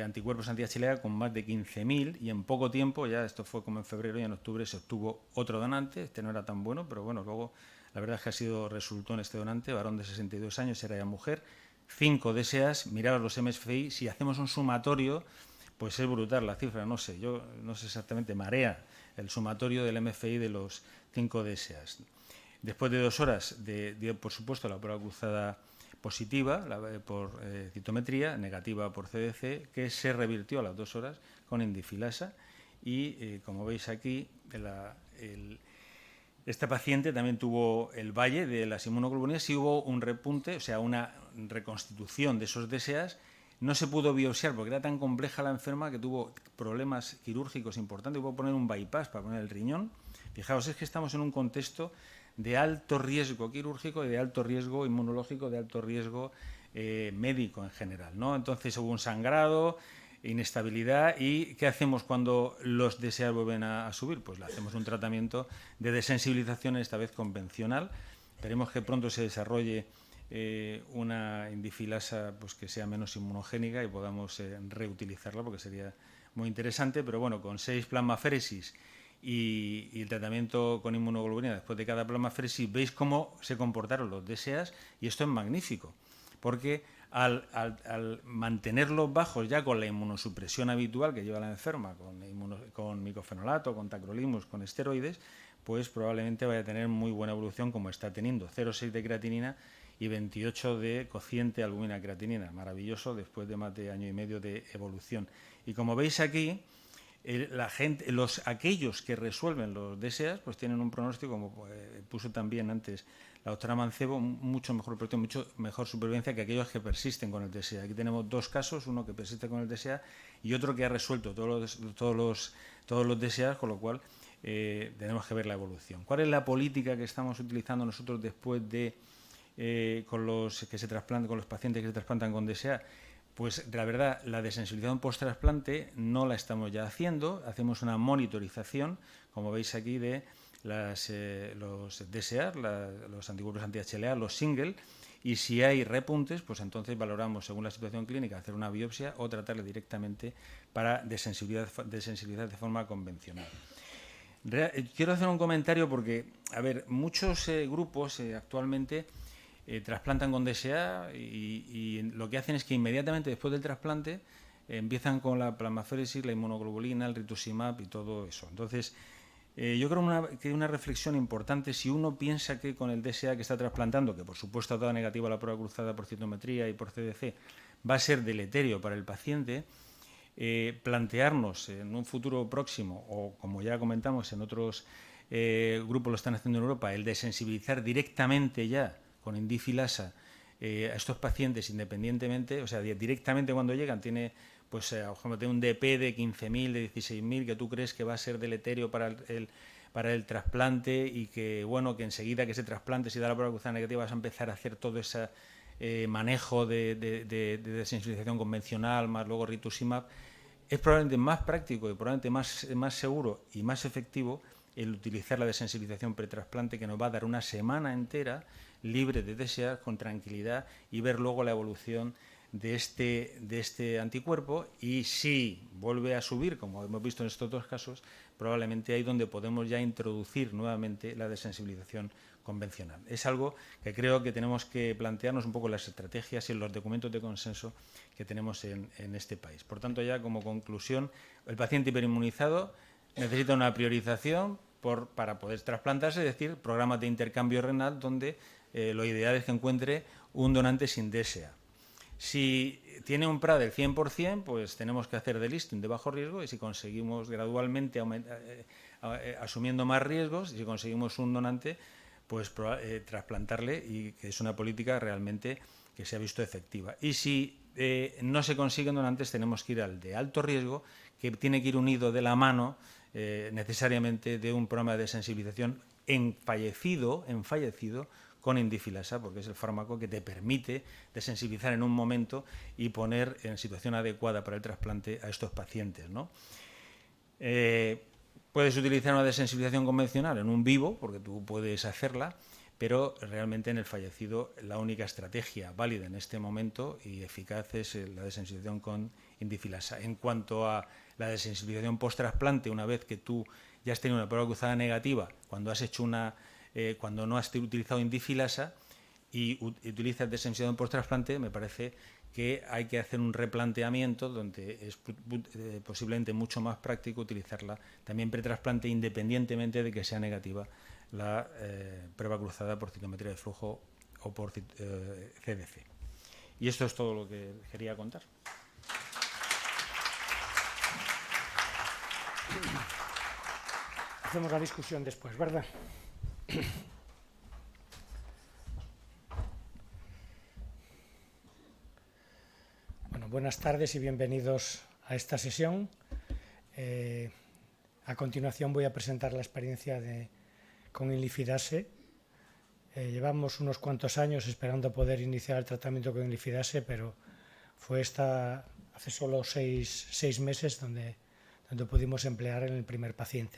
anticuerpos anti-HLA con más de 15.000, y en poco tiempo, ya esto fue como en febrero, y en octubre se obtuvo otro donante. Este no era tan bueno, pero bueno, luego la verdad es que resultó en este donante, varón de 62 años, era ya mujer, 5 DSAs, miraros los MSFI, si hacemos un sumatorio, pues es brutal la cifra, no sé exactamente, marea el sumatorio del MFI de los 5 DSAs. Después de 2 horas dio, por supuesto, la prueba cruzada positiva por citometría, negativa por CDC, que se revirtió a las 2 horas con indifilasa, y como veis aquí, esta paciente también tuvo el valle de las inmunoglobulinas y hubo un repunte, o sea, una reconstitución de esos DSAs. No se pudo biopsiar porque era tan compleja la enferma que tuvo problemas quirúrgicos importantes. Hubo que poner un bypass para poner el riñón. Fijaos, es que estamos en un contexto de alto riesgo quirúrgico y de alto riesgo inmunológico, de alto riesgo médico en general, ¿no? Entonces hubo un sangrado, inestabilidad. ¿Y qué hacemos cuando los DSA vuelven a subir? Pues le hacemos un tratamiento de desensibilización, esta vez convencional. Esperemos que pronto se desarrolle una indifilasa pues que sea menos inmunogénica y podamos reutilizarla, porque sería muy interesante. Pero bueno, con 6 plasmaféresis y el tratamiento con inmunoglobulina después de cada plasmaféresis, veis cómo se comportaron los DSAs, y esto es magnífico, porque al mantenerlos bajos ya con la inmunosupresión habitual que lleva la enferma, con micofenolato, con tacrolimus, con esteroides, pues probablemente vaya a tener muy buena evolución, como está teniendo, 0,6 de creatinina y 28 de cociente albúmina creatinina. Maravilloso después de más de año y medio de evolución. Y como veis aquí, aquellos que resuelven los DSAs pues tienen un pronóstico, como puso también antes la doctora Mancebo, mucho mejor protección, mucho mejor supervivencia que aquellos que persisten con el DSA. Aquí tenemos 2 casos, uno que persiste con el DSA y otro que ha resuelto todos los DSA, con lo cual tenemos que ver la evolución. ¿Cuál es la política que estamos utilizando nosotros después de con los pacientes que se trasplantan con DSA? Pues la verdad, la desensibilización post-trasplante no la estamos ya haciendo. Hacemos una monitorización, como veis aquí, de los DSA, los anticuerpos anti-HLA, los single, y si hay repuntes, pues entonces valoramos según la situación clínica hacer una biopsia o tratarle directamente para desensibilizar de forma convencional. Quiero hacer un comentario porque, a ver, muchos grupos actualmente trasplantan con DSA y lo que hacen es que inmediatamente después del trasplante empiezan con la plasmaféresis, la inmunoglobulina, el rituximab y todo eso. Entonces, yo creo que hay una reflexión importante. Si uno piensa que con el DSA que está trasplantando, que por supuesto ha dado negativa la prueba cruzada por citometría y por CDC, va a ser deleterio para el paciente, plantearnos en un futuro próximo, o como ya comentamos en otros grupos lo están haciendo en Europa, el de sensibilizar directamente ya con indifilasa a estos pacientes independientemente, o sea, directamente cuando llegan tiene pues un DP de 15.000, de 16.000, que tú crees que va a ser deleterio para el trasplante y que, bueno, que enseguida que ese trasplante, si da la prueba cruzada negativa, vas a empezar a hacer todo ese manejo de desensibilización convencional, más luego rituximab. Es probablemente más práctico y probablemente más seguro y más efectivo el utilizar la desensibilización pretrasplante, que nos va a dar una semana entera libre de DSA con tranquilidad y ver luego la evolución de este anticuerpo, y si vuelve a subir, como hemos visto en estos dos casos, probablemente ahí donde podemos ya introducir nuevamente la desensibilización convencional. Es algo que creo que tenemos que plantearnos un poco las estrategias y en los documentos de consenso que tenemos en este país. Por tanto, ya como conclusión, el paciente hiperinmunizado necesita una priorización para poder trasplantarse, es decir, programas de intercambio renal donde lo ideal es que encuentre un donante sin DSA. Si tiene un PRA del 100%, pues tenemos que hacer delisting de bajo riesgo, y si conseguimos gradualmente asumiendo más riesgos, y si conseguimos un donante, pues trasplantarle, y que es una política realmente que se ha visto efectiva. Y si no se consiguen donantes, tenemos que ir al de alto riesgo, que tiene que ir unido de la mano necesariamente de un programa de sensibilización en fallecido con indifilasa, porque es el fármaco que te permite desensibilizar en un momento y poner en situación adecuada para el trasplante a estos pacientes, ¿no? Puedes utilizar una desensibilización convencional en un vivo, porque tú puedes hacerla, pero realmente en el fallecido la única estrategia válida en este momento y eficaz es la desensibilización con indifilasa. En cuanto a la desensibilización post-trasplante, una vez que tú ya has tenido una prueba cruzada negativa, cuando no has utilizado indifilasa y utilizas desensibilización post-trasplante, me parece que hay que hacer un replanteamiento donde es posiblemente mucho más práctico utilizarla también pretrasplante, independientemente de que sea negativa la prueba cruzada por citometría de flujo o por CDC. Y esto es todo lo que quería contar. Hacemos la discusión después, ¿verdad? Bueno, buenas tardes y bienvenidos a esta sesión. A continuación voy a presentar la experiencia con Inlifidase. Llevamos unos cuantos años esperando poder iniciar el tratamiento con Inlifidase, pero fue hace solo seis meses donde pudimos emplear en el primer paciente.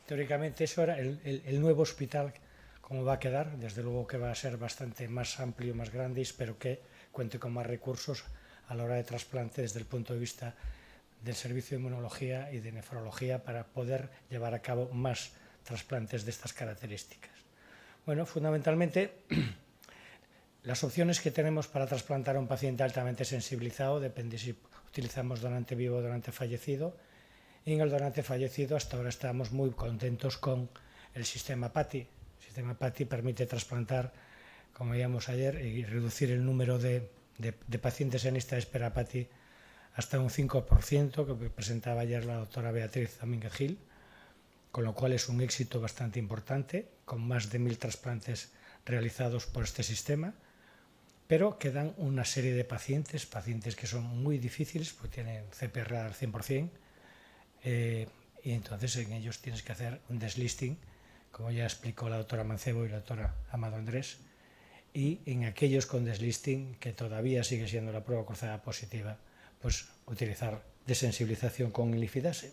Teóricamente eso era el nuevo hospital, cómo va a quedar. Desde luego que va a ser bastante más amplio, más grande, y espero que cuente con más recursos a la hora de trasplante desde el punto de vista del servicio de inmunología y de nefrología para poder llevar a cabo más trasplantes de estas características. Bueno, fundamentalmente las opciones que tenemos para trasplantar a un paciente altamente sensibilizado depende si utilizamos donante vivo o donante fallecido. Y en el donante fallecido hasta ahora estamos muy contentos con el sistema PATI. El sistema PATI permite trasplantar, como veíamos ayer, y reducir el número de pacientes en lista de espera PATI hasta un 5%, que presentaba ayer la doctora Beatriz Domínguez Gil, con lo cual es un éxito bastante importante, con más de 1.000 trasplantes realizados por este sistema. Pero quedan una serie de pacientes que son muy difíciles, porque tienen CPR al 100%, y entonces en ellos tienes que hacer un deslisting, como ya explicó la doctora Mancebo y la doctora Amado Andrés, y en aquellos con deslisting, que todavía sigue siendo la prueba cruzada positiva, pues utilizar desensibilización con Inlifidase.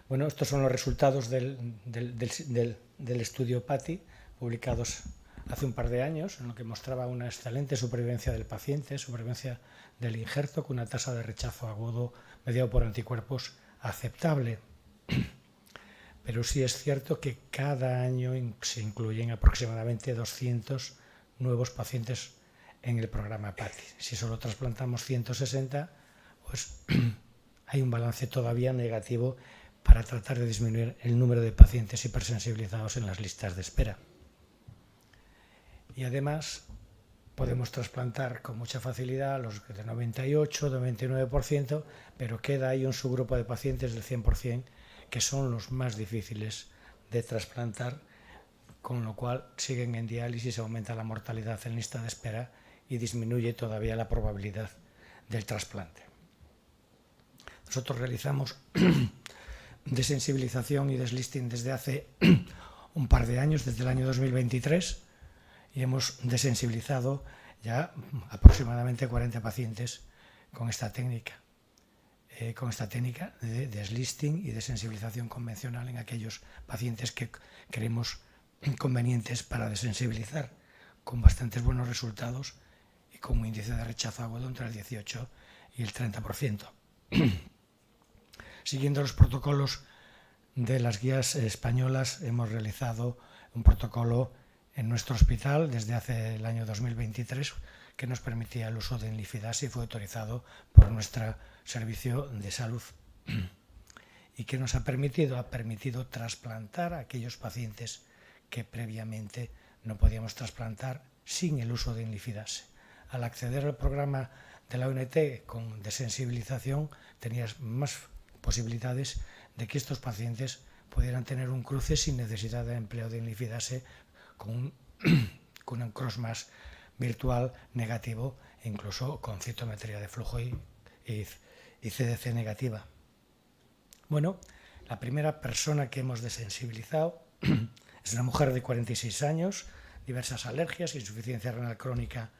Bueno, estos son los resultados del estudio PATI, publicados hace un par de años, en lo que mostraba una excelente supervivencia del paciente, supervivencia del injerto, con una tasa de rechazo agudo mediado por anticuerpos aceptable. Pero sí es cierto que cada año se incluyen aproximadamente 200 nuevos pacientes en el programa PATI. Si solo trasplantamos 160, pues hay un balance todavía negativo para tratar de disminuir el número de pacientes hipersensibilizados en las listas de espera. Y además podemos trasplantar con mucha facilidad a los de 98, 99%, pero queda ahí un subgrupo de pacientes del 100% que son los más difíciles de trasplantar, con lo cual siguen en diálisis, aumenta la mortalidad en lista de espera y disminuye todavía la probabilidad del trasplante. Nosotros realizamos desensibilización y deslisting desde hace un par de años, desde el año 2023, y hemos desensibilizado ya aproximadamente 40 pacientes con esta técnica de deslisting y desensibilización convencional en aquellos pacientes que creemos convenientes para desensibilizar, con bastantes buenos resultados y con un índice de rechazo agudo entre el 18 y el 30%. Siguiendo los protocolos de las guías españolas, hemos realizado un protocolo en nuestro hospital desde hace el año 2023 que nos permitía el uso de enlifidasa y fue autorizado por nuestro servicio de salud y que nos ha permitido trasplantar a aquellos pacientes que previamente no podíamos trasplantar sin el uso de enlifidasa. Al acceder al programa de la ONT con desensibilización tenías más posibilidades de que estos pacientes pudieran tener un cruce sin necesidad de empleo de enlifidasa con un cross-match virtual negativo e incluso con citometría de flujo y CDC negativa. Bueno, la primera persona que hemos desensibilizado es una mujer de 46 años, diversas alergias, insuficiencia renal crónica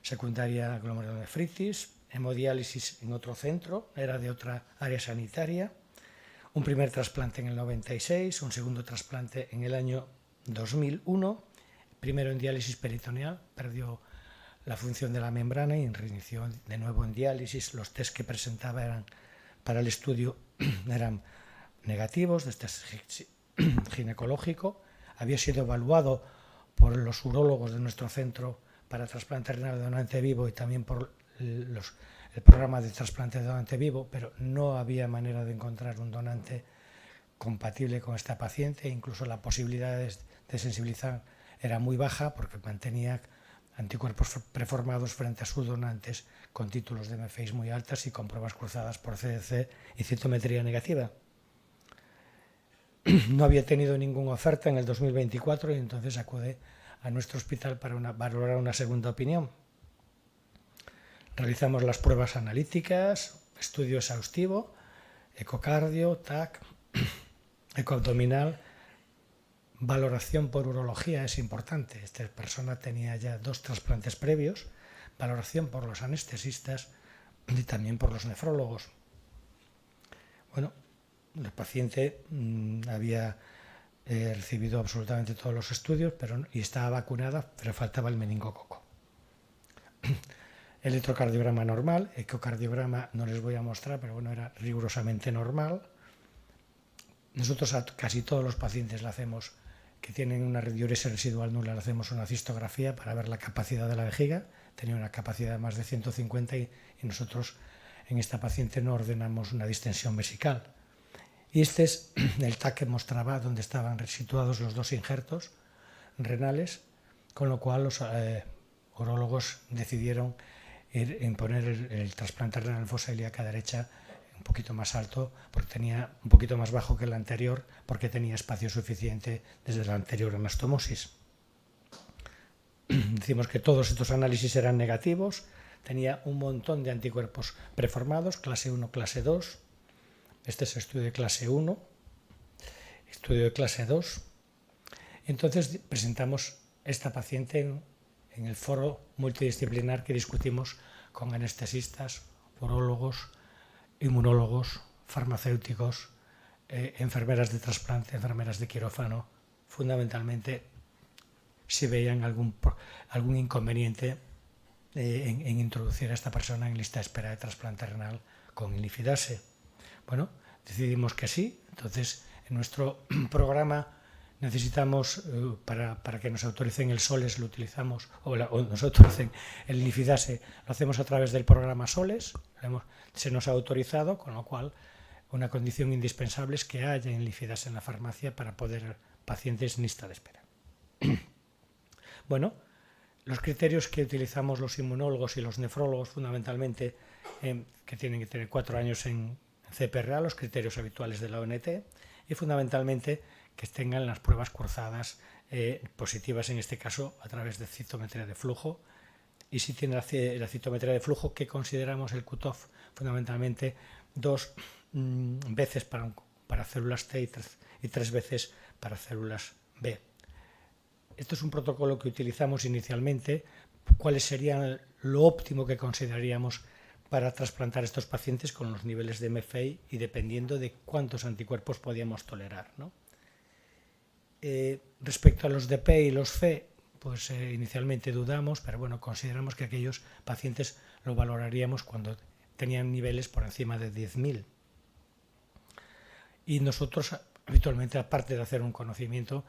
secundaria a glomerulonefritis, hemodiálisis en otro centro, era de otra área sanitaria, un primer trasplante en el 96, un segundo trasplante en el año 2001, primero en diálisis peritoneal, perdió la función de la membrana y reinició de nuevo en diálisis. Los test que presentaba para el estudio eran negativos, de test ginecológico, había sido evaluado por los urólogos de nuestro centro para trasplante renal de donante vivo y también por el programa de trasplante de donante vivo, pero no había manera de encontrar un donante compatible con esta paciente, incluso la posibilidad de sensibilizar era muy baja porque mantenía anticuerpos preformados frente a sus donantes con títulos de MFIs muy altas y con pruebas cruzadas por CDC y citometría negativa. No había tenido ninguna oferta en el 2024 y entonces acude a nuestro hospital para valorar una segunda opinión. Realizamos las pruebas analíticas, estudio exhaustivo, ecocardio, TAC, ecoabdominal, valoración por urología es importante. Esta persona tenía ya 2 trasplantes previos, valoración por los anestesistas y también por los nefrólogos. Bueno, el paciente había recibido absolutamente todos los estudios y estaba vacunada, pero faltaba el meningococo. Electrocardiograma normal, ecocardiograma no les voy a mostrar, pero bueno, era rigurosamente normal. Nosotros a casi todos los pacientes le hacemos que tienen una diuresis residual nula, le hacemos una cistografía para ver la capacidad de la vejiga. Tenía una capacidad de más de 150 y nosotros en esta paciente no ordenamos una distensión vesical. Y este es el TAC que mostraba donde estaban situados los 2 injertos renales, con lo cual los urólogos decidieron imponer el trasplante renal fosa ilíaca derecha un poquito más alto, porque tenía un poquito más bajo que el anterior, porque tenía espacio suficiente desde la anterior anastomosis. Decimos que todos estos análisis eran negativos, tenía un montón de anticuerpos preformados, clase 1, clase 2. Este es estudio de clase 1, estudio de clase 2. Entonces presentamos esta paciente en el foro multidisciplinar que discutimos con anestesistas, urólogos, inmunólogos, farmacéuticos, enfermeras de trasplante, enfermeras de quirófano, fundamentalmente si veían algún inconveniente en introducir a esta persona en lista de espera de trasplante renal con inlifidase. Bueno, decidimos que sí. Entonces, en nuestro programa necesitamos, para que nos autoricen el SOLES, lo utilizamos, o nos autoricen el inlifidase, lo hacemos a través del programa SOLES. Se nos ha autorizado, con lo cual una condición indispensable es que haya inlifidase en la farmacia para poder pacientes en lista de espera. Bueno, los criterios que utilizamos los inmunólogos y los nefrólogos, fundamentalmente, que tienen que tener 4 años en CPRA, los criterios habituales de la ONT, y fundamentalmente que tengan las pruebas cruzadas positivas, en este caso a través de citometría de flujo. Y si tiene la citometría de flujo, que consideramos el cutoff, fundamentalmente 2 veces para células T y 3 veces para células B. Esto es un protocolo que utilizamos inicialmente. ¿Cuáles serían lo óptimo que consideraríamos para trasplantar a estos pacientes con los niveles de MFI y dependiendo de cuántos anticuerpos podíamos tolerar, ¿no? Respecto a los DP y los FE, pues inicialmente dudamos, pero bueno, consideramos que aquellos pacientes lo valoraríamos cuando tenían niveles por encima de 10.000. Y nosotros, habitualmente, aparte de hacer un conocimiento,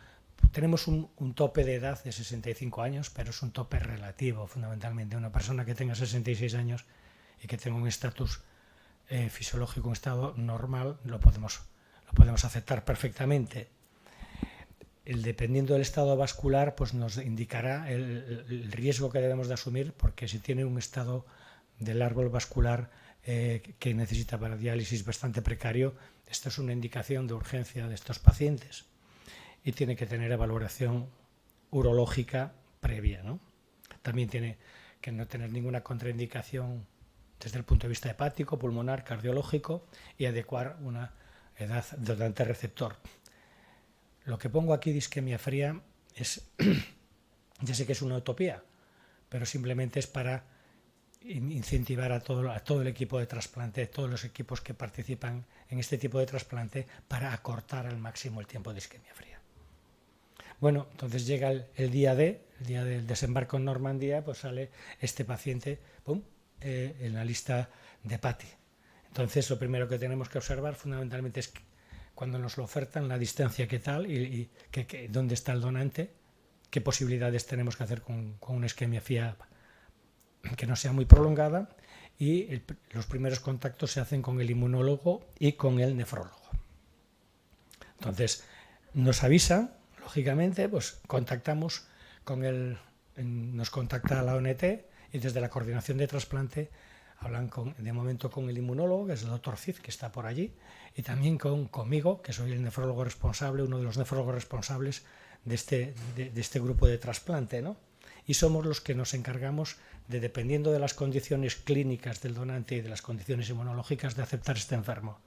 tenemos un tope de edad de 65 años, pero es un tope relativo, fundamentalmente. Una persona que tenga 66 años y que tenga un estatus fisiológico, un estado normal, lo podemos aceptar perfectamente. Dependiendo del estado vascular, pues nos indicará el riesgo que debemos de asumir, porque si tiene un estado del árbol vascular que necesita para diálisis bastante precario, esto es una indicación de urgencia de estos pacientes y tiene que tener evaluación urológica previa, ¿no? También tiene que no tener ninguna contraindicación desde el punto de vista hepático, pulmonar, cardiológico y adecuar una edad donante receptor. Lo que pongo aquí de isquemia fría es, ya sé que es una utopía, pero simplemente es para incentivar a todo el equipo de trasplante, todos los equipos que participan en este tipo de trasplante, para acortar al máximo el tiempo de isquemia fría. Bueno, entonces llega el día del desembarco en Normandía, pues sale este paciente, ¡pum!, en la lista de PATI. Entonces lo primero que tenemos que observar fundamentalmente es cuando nos lo ofertan, la distancia que tal y dónde está el donante, qué posibilidades tenemos que hacer con una isquemia fría que no sea muy prolongada, y los primeros contactos se hacen con el inmunólogo y con el nefrólogo. Entonces nos avisan, lógicamente, pues contactamos nos contacta la ONT y desde la coordinación de trasplante hablan de momento con el inmunólogo, que es el doctor Cid, que está por allí, y también conmigo, que soy el nefrólogo responsable, uno de los nefrólogos responsables de este grupo de trasplante, ¿no? Y somos los que nos encargamos de, dependiendo de las condiciones clínicas del donante y de las condiciones inmunológicas, de aceptar este enfermo.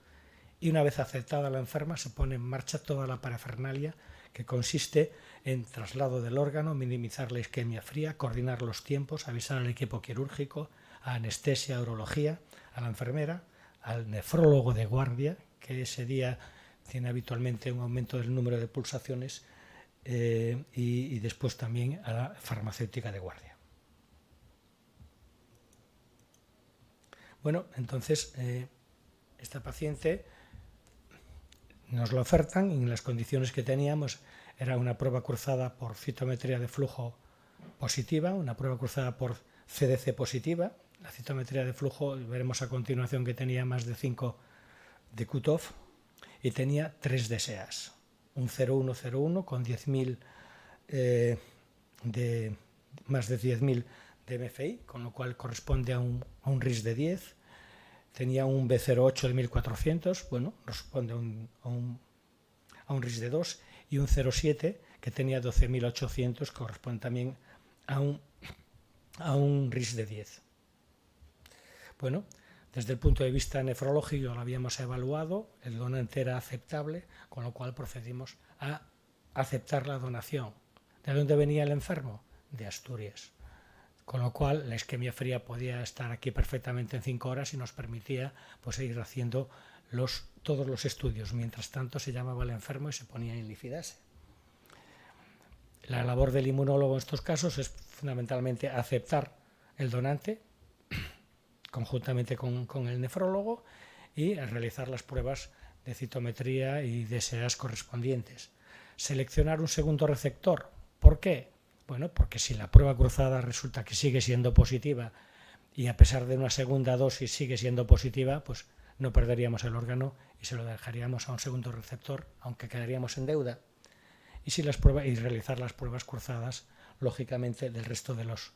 Y una vez aceptada la enferma, se pone en marcha toda la parafernalia, que consiste en traslado del órgano, minimizar la isquemia fría, coordinar los tiempos, avisar al equipo quirúrgico, a anestesia, urología, a la enfermera, al nefrólogo de guardia, que ese día tiene habitualmente un aumento del número de pulsaciones, y después también a la farmacéutica de guardia. Bueno, entonces esta paciente nos lo ofertan y en las condiciones que teníamos era una prueba cruzada por citometría de flujo positiva, una prueba cruzada por CDC positiva. La citometría de flujo, veremos a continuación que tenía más de 5 de cutoff y tenía 3 DSEAs. Un 0,101 con 10.000 más de 10.000 de MFI, con lo cual corresponde a un RIS de 10. Tenía un B08 de 1400, bueno, responde a un RIS de 2, y un 0,7 que tenía 12.800, corresponde también a un RIS de 10. Bueno, desde el punto de vista nefrológico lo habíamos evaluado, el donante era aceptable, con lo cual procedimos a aceptar la donación. ¿De dónde venía el enfermo? De Asturias. Con lo cual la isquemia fría podía estar aquí perfectamente en 5 horas y nos permitía pues ir haciendo todos los estudios. Mientras tanto se llamaba al enfermo y se ponía en Lifidase. La labor del inmunólogo en estos casos es fundamentalmente aceptar el donante conjuntamente con el nefrólogo y realizar las pruebas de citometría y DSAs correspondientes. Seleccionar un segundo receptor. ¿Por qué? Bueno, porque si la prueba cruzada resulta que sigue siendo positiva y a pesar de una segunda dosis sigue siendo positiva, pues no perderíamos el órgano y se lo dejaríamos a un segundo receptor, aunque quedaríamos en deuda. Y realizar las pruebas cruzadas, lógicamente, del resto de los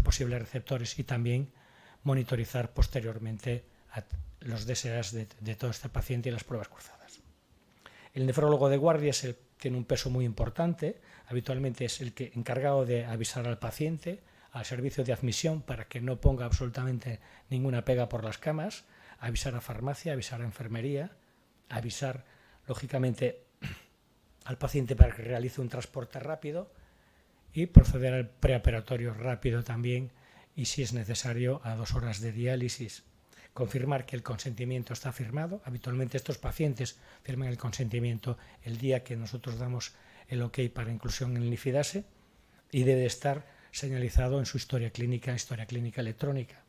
posibles receptores y también monitorizar posteriormente los DSAs de todo este paciente y las pruebas cruzadas. El nefrólogo de guardia tiene un peso muy importante, habitualmente es el que encargado de avisar al paciente, al servicio de admisión para que no ponga absolutamente ninguna pega por las camas, avisar a farmacia, avisar a enfermería, avisar lógicamente al paciente para que realice un transporte rápido y proceder al preoperatorio rápido también y si es necesario a 2 horas de diálisis. Confirmar que el consentimiento está firmado. Habitualmente estos pacientes firman el consentimiento el día que nosotros damos el OK para inclusión en Lifidase y debe estar señalizado en su historia clínica electrónica.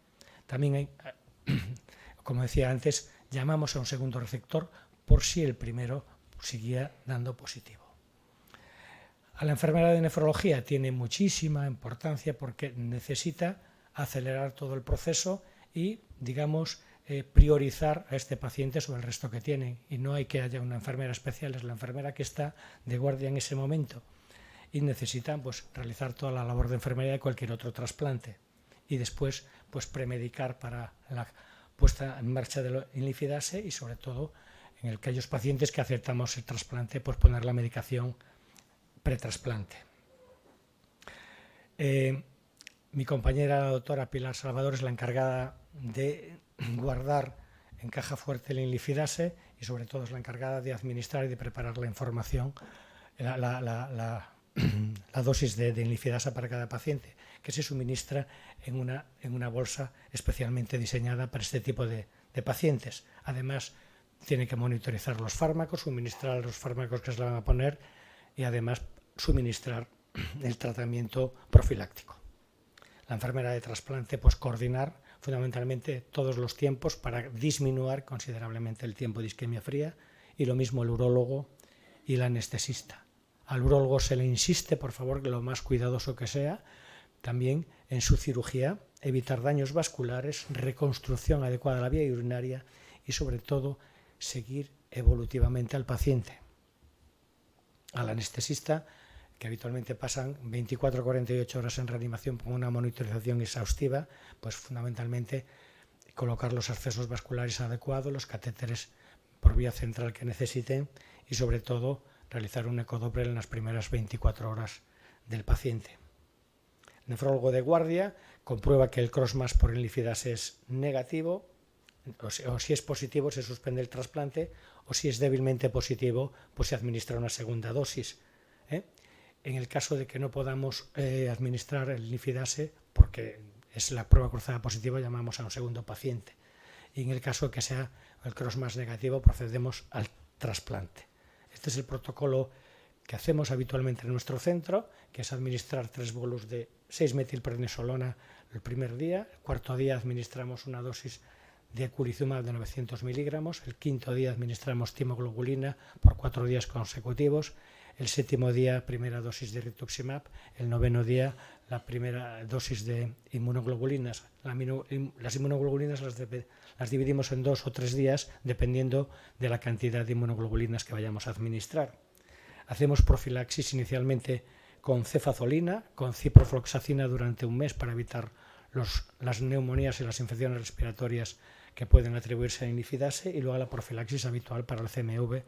También hay, como decía antes, llamamos a un segundo receptor por si el primero seguía dando positivo. A la enfermera de nefrología tiene muchísima importancia porque necesita acelerar todo el proceso y, digamos, priorizar a este paciente sobre el resto que tienen. Y no hay que haya una enfermera especial, es la enfermera que está de guardia en ese momento. Y necesitan pues, realizar toda la labor de enfermería de cualquier otro trasplante. Y después pues, premedicar para la puesta en marcha de Lifidase y, sobre todo, en aquellos pacientes que aceptamos el trasplante, pues poner la medicación pretrasplante. Mi compañera, la doctora Pilar Salvador, es la encargada de guardar en caja fuerte el Lifidase y sobre todo es la encargada de administrar y de preparar la información, la dosis de Lifidase para cada paciente, que se suministra en una bolsa especialmente diseñada para este tipo de pacientes. Además, tiene que monitorizar los fármacos, suministrar los fármacos que se le van a poner y además suministrar el tratamiento profiláctico. La enfermera de trasplante, pues coordinar fundamentalmente todos los tiempos para disminuir considerablemente el tiempo de isquemia fría y lo mismo el urólogo y el anestesista. Al urólogo se le insiste, por favor, que lo más cuidadoso que sea, también en su cirugía, evitar daños vasculares, reconstrucción adecuada de la vía urinaria y sobre todo seguir evolutivamente al paciente. Al anestesista, que habitualmente pasan 24 o 48 horas en reanimación con una monitorización exhaustiva, pues fundamentalmente colocar los accesos vasculares adecuados, los catéteres por vía central que necesiten y sobre todo realizar un ecodoppler en las primeras 24 horas del paciente. El nefrólogo de guardia comprueba que el cross-match por Lifidase es negativo, o si es positivo se suspende el trasplante, o si es débilmente positivo pues se administra una segunda dosis. En el caso de que no podamos administrar el Lifidase, porque es la prueba cruzada positiva, llamamos a un segundo paciente. Y en el caso de que sea el cross-match negativo, procedemos al trasplante. Este es el protocolo que hacemos habitualmente en nuestro centro, que es administrar 3 bolos de 6-metilprednisolona el primer día, el cuarto día administramos una dosis de eculizumab de 900 miligramos, el quinto día administramos timoglobulina por 4 días consecutivos, el séptimo día primera dosis de rituximab, el noveno día la primera dosis de inmunoglobulinas. Las inmunoglobulinas las dividimos en 2 o 3 días dependiendo de la cantidad de inmunoglobulinas que vayamos a administrar. Hacemos profilaxis inicialmente con cefazolina, con ciprofloxacina durante un mes para evitar las neumonías y las infecciones respiratorias que pueden atribuirse a Lifidase y luego la profilaxis habitual para el CMV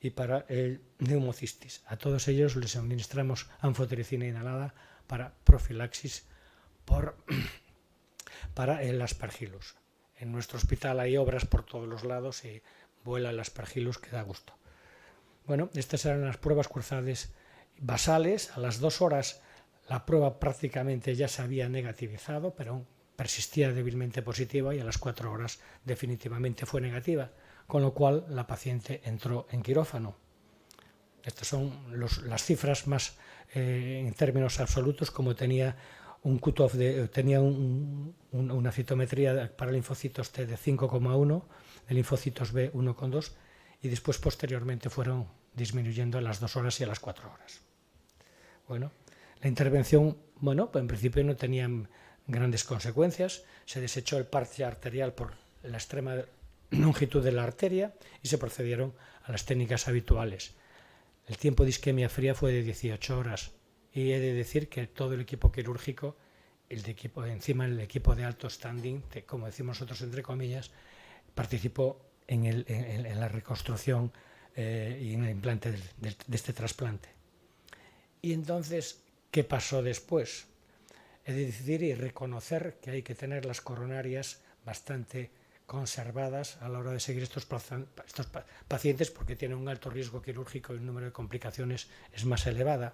y para el neumocistis. A todos ellos les administramos anfotericina inhalada para profilaxis para el Aspergillus. En nuestro hospital hay obras por todos los lados y vuela el Aspergillus que da gusto. Bueno, estas eran las pruebas cruzadas basales. A las 2 horas la prueba prácticamente ya se había negativizado, pero persistía débilmente positiva y a las 4 horas definitivamente fue negativa, con lo cual la paciente entró en quirófano. Estas son las cifras más en términos absolutos, como tenía un cutoff tenía una citometría para linfocitos T de 5,1, de linfocitos B 1,2, y después posteriormente fueron disminuyendo a las 2 horas y a las 4 horas. Bueno, la intervención, bueno, en principio no tenía grandes consecuencias. Se desechó el parche arterial por la extrema longitud de la arteria y se procedieron a las técnicas habituales. El tiempo de isquemia fría fue de 18 horas y he de decir que todo el equipo quirúrgico, el equipo de alto standing, como decimos nosotros entre comillas, participó en la reconstrucción y en el implante de este trasplante. Y entonces, ¿qué pasó después? He de decir y reconocer que hay que tener las coronarias bastante conservadas a la hora de seguir estos pacientes, porque tienen un alto riesgo quirúrgico y el número de complicaciones es más elevada.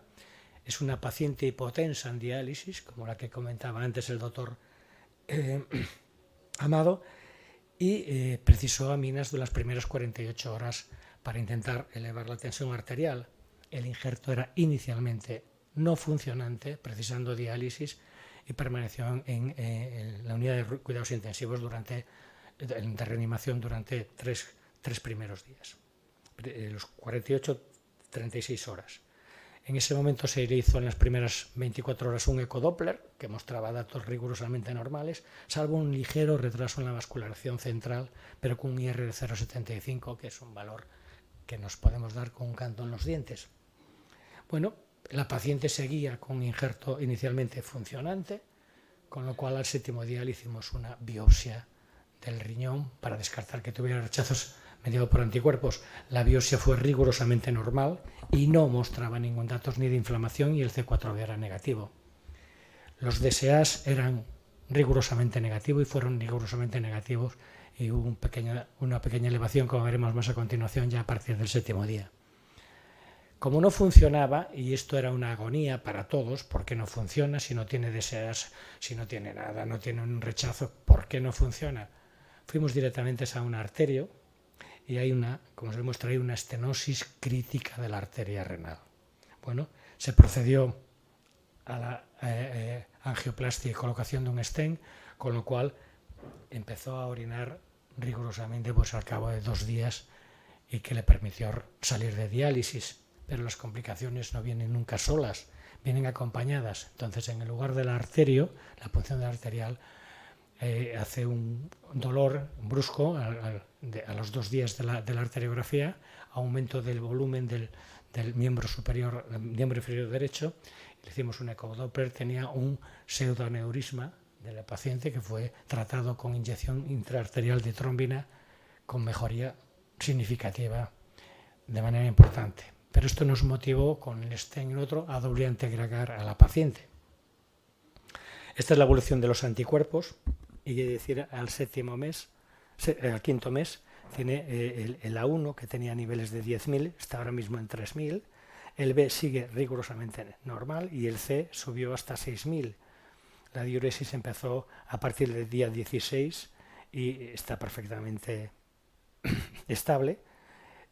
Es una paciente hipotensa en diálisis, como la que comentaba antes el doctor Amado, y precisó aminas de las primeras 48 horas para intentar elevar la tensión arterial. El injerto era inicialmente no funcionante, precisando diálisis, y permaneció en la unidad de cuidados intensivos de reanimación durante tres primeros días, los 48-36 horas. En ese momento se le hizo en las primeras 24 horas un ecodoppler que mostraba datos rigurosamente normales, salvo un ligero retraso en la vascularización central, pero con un IR de 0,75, que es un valor que nos podemos dar con un canto en los dientes. Bueno, la paciente seguía con un injerto inicialmente funcionante, con lo cual al 7º día le hicimos una biopsia del riñón para descartar que tuviera rechazos mediados por anticuerpos. La biopsia fue rigurosamente normal y no mostraba ningún dato ni de inflamación y el C4b era negativo. Los DSAs eran rigurosamente negativos y fueron rigurosamente negativos y hubo una pequeña elevación, como veremos más a continuación, ya a partir del 7º día. Como no funcionaba, y esto era una agonía para todos, ¿por qué no funciona? Si no tiene DSAs, si no tiene nada, no tiene un rechazo, ¿por qué no funciona? Fuimos directamente a un arterio y hay como os demuestra, hay una estenosis crítica de la arteria renal. Bueno, se procedió a la angioplastia y colocación de un stent, con lo cual empezó a orinar rigurosamente pues al cabo de 2 días y que le permitió salir de diálisis. Pero las complicaciones no vienen nunca solas, vienen acompañadas. Entonces, en el lugar del arterio, la punción del arterial hace un dolor brusco a los 2 días de la arteriografía, aumento del volumen del miembro superior, miembro inferior derecho. Le hicimos un ecodoppler, tenía un pseudoaneurisma de la paciente que fue tratado con inyección intraarterial de trombina con mejoría significativa de manera importante. Pero esto nos motivó con el stent en otro a doble antiagregar a la paciente. Esta es la evolución de los anticuerpos y es decir, al 5º mes tiene el A1 que tenía niveles de 10.000, está ahora mismo en 3.000, el B sigue rigurosamente normal y el C subió hasta 6.000. La diuresis empezó a partir del día 16 y está perfectamente estable.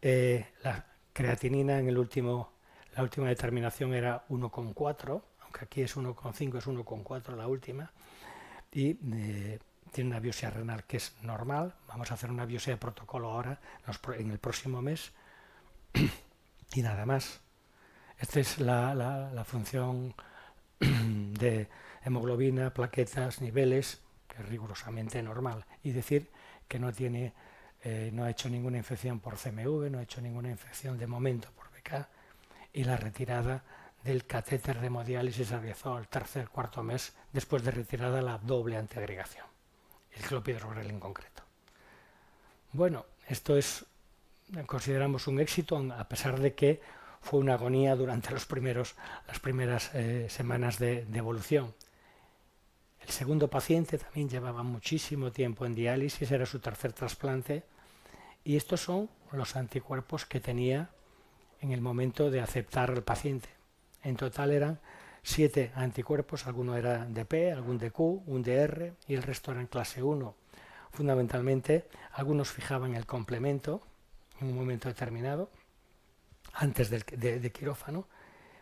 La creatinina en la última determinación era 1,4, aunque aquí es 1,5, es 1,4 la última, y tiene una biopsia renal que es normal. Vamos a hacer una biopsia de protocolo ahora, en el próximo mes, y nada más. Esta es la función de hemoglobina, plaquetas, niveles, que es rigurosamente normal, y decir que no ha hecho ninguna infección por CMV, no ha hecho ninguna infección de momento por BK, y la retirada del catéter de hemodiálisis se realizó al 3.-4 mes después de retirada la doble antiagregación, el clopidogrel en concreto. Bueno, esto consideramos un éxito, a pesar de que fue una agonía durante las primeras semanas de evolución. El segundo paciente también llevaba muchísimo tiempo en diálisis, era su 3.er trasplante, y estos son los anticuerpos que tenía en el momento de aceptar al paciente. En total eran 7 anticuerpos, alguno era de P, algún de Q, un de R y el resto eran clase 1. Fundamentalmente, algunos fijaban el complemento en un momento determinado, antes de quirófano,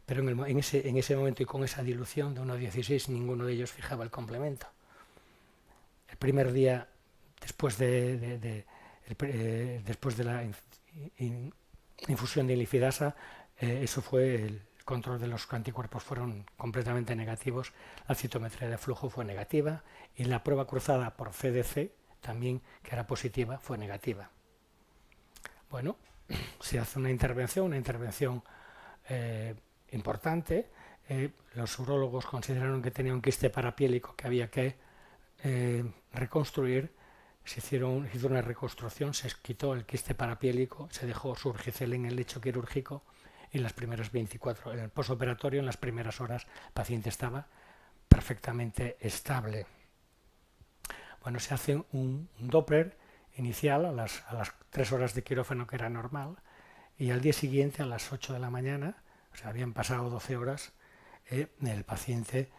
pero en ese momento y con esa dilución de 1,16 ninguno de ellos fijaba el complemento. El primer día, después de la infusión de inlifidasa, eso fue el control de los anticuerpos fueron completamente negativos, la citometría de flujo fue negativa y la prueba cruzada por CDC, también que era positiva, fue negativa. Bueno, se hace una intervención importante. Los urólogos consideraron que tenía un quiste parapiélico que había que reconstruir. Se hizo una reconstrucción, se quitó el quiste parapiélico, se dejó Surgicel en el lecho quirúrgico y en las primeras 24 en el posoperatorio, en las primeras horas, el paciente estaba perfectamente estable. Bueno, se hace un Doppler inicial a las 3 horas de quirófano, que era normal, y al día siguiente, a las 8 de la mañana, o sea, habían pasado 12 horas, el paciente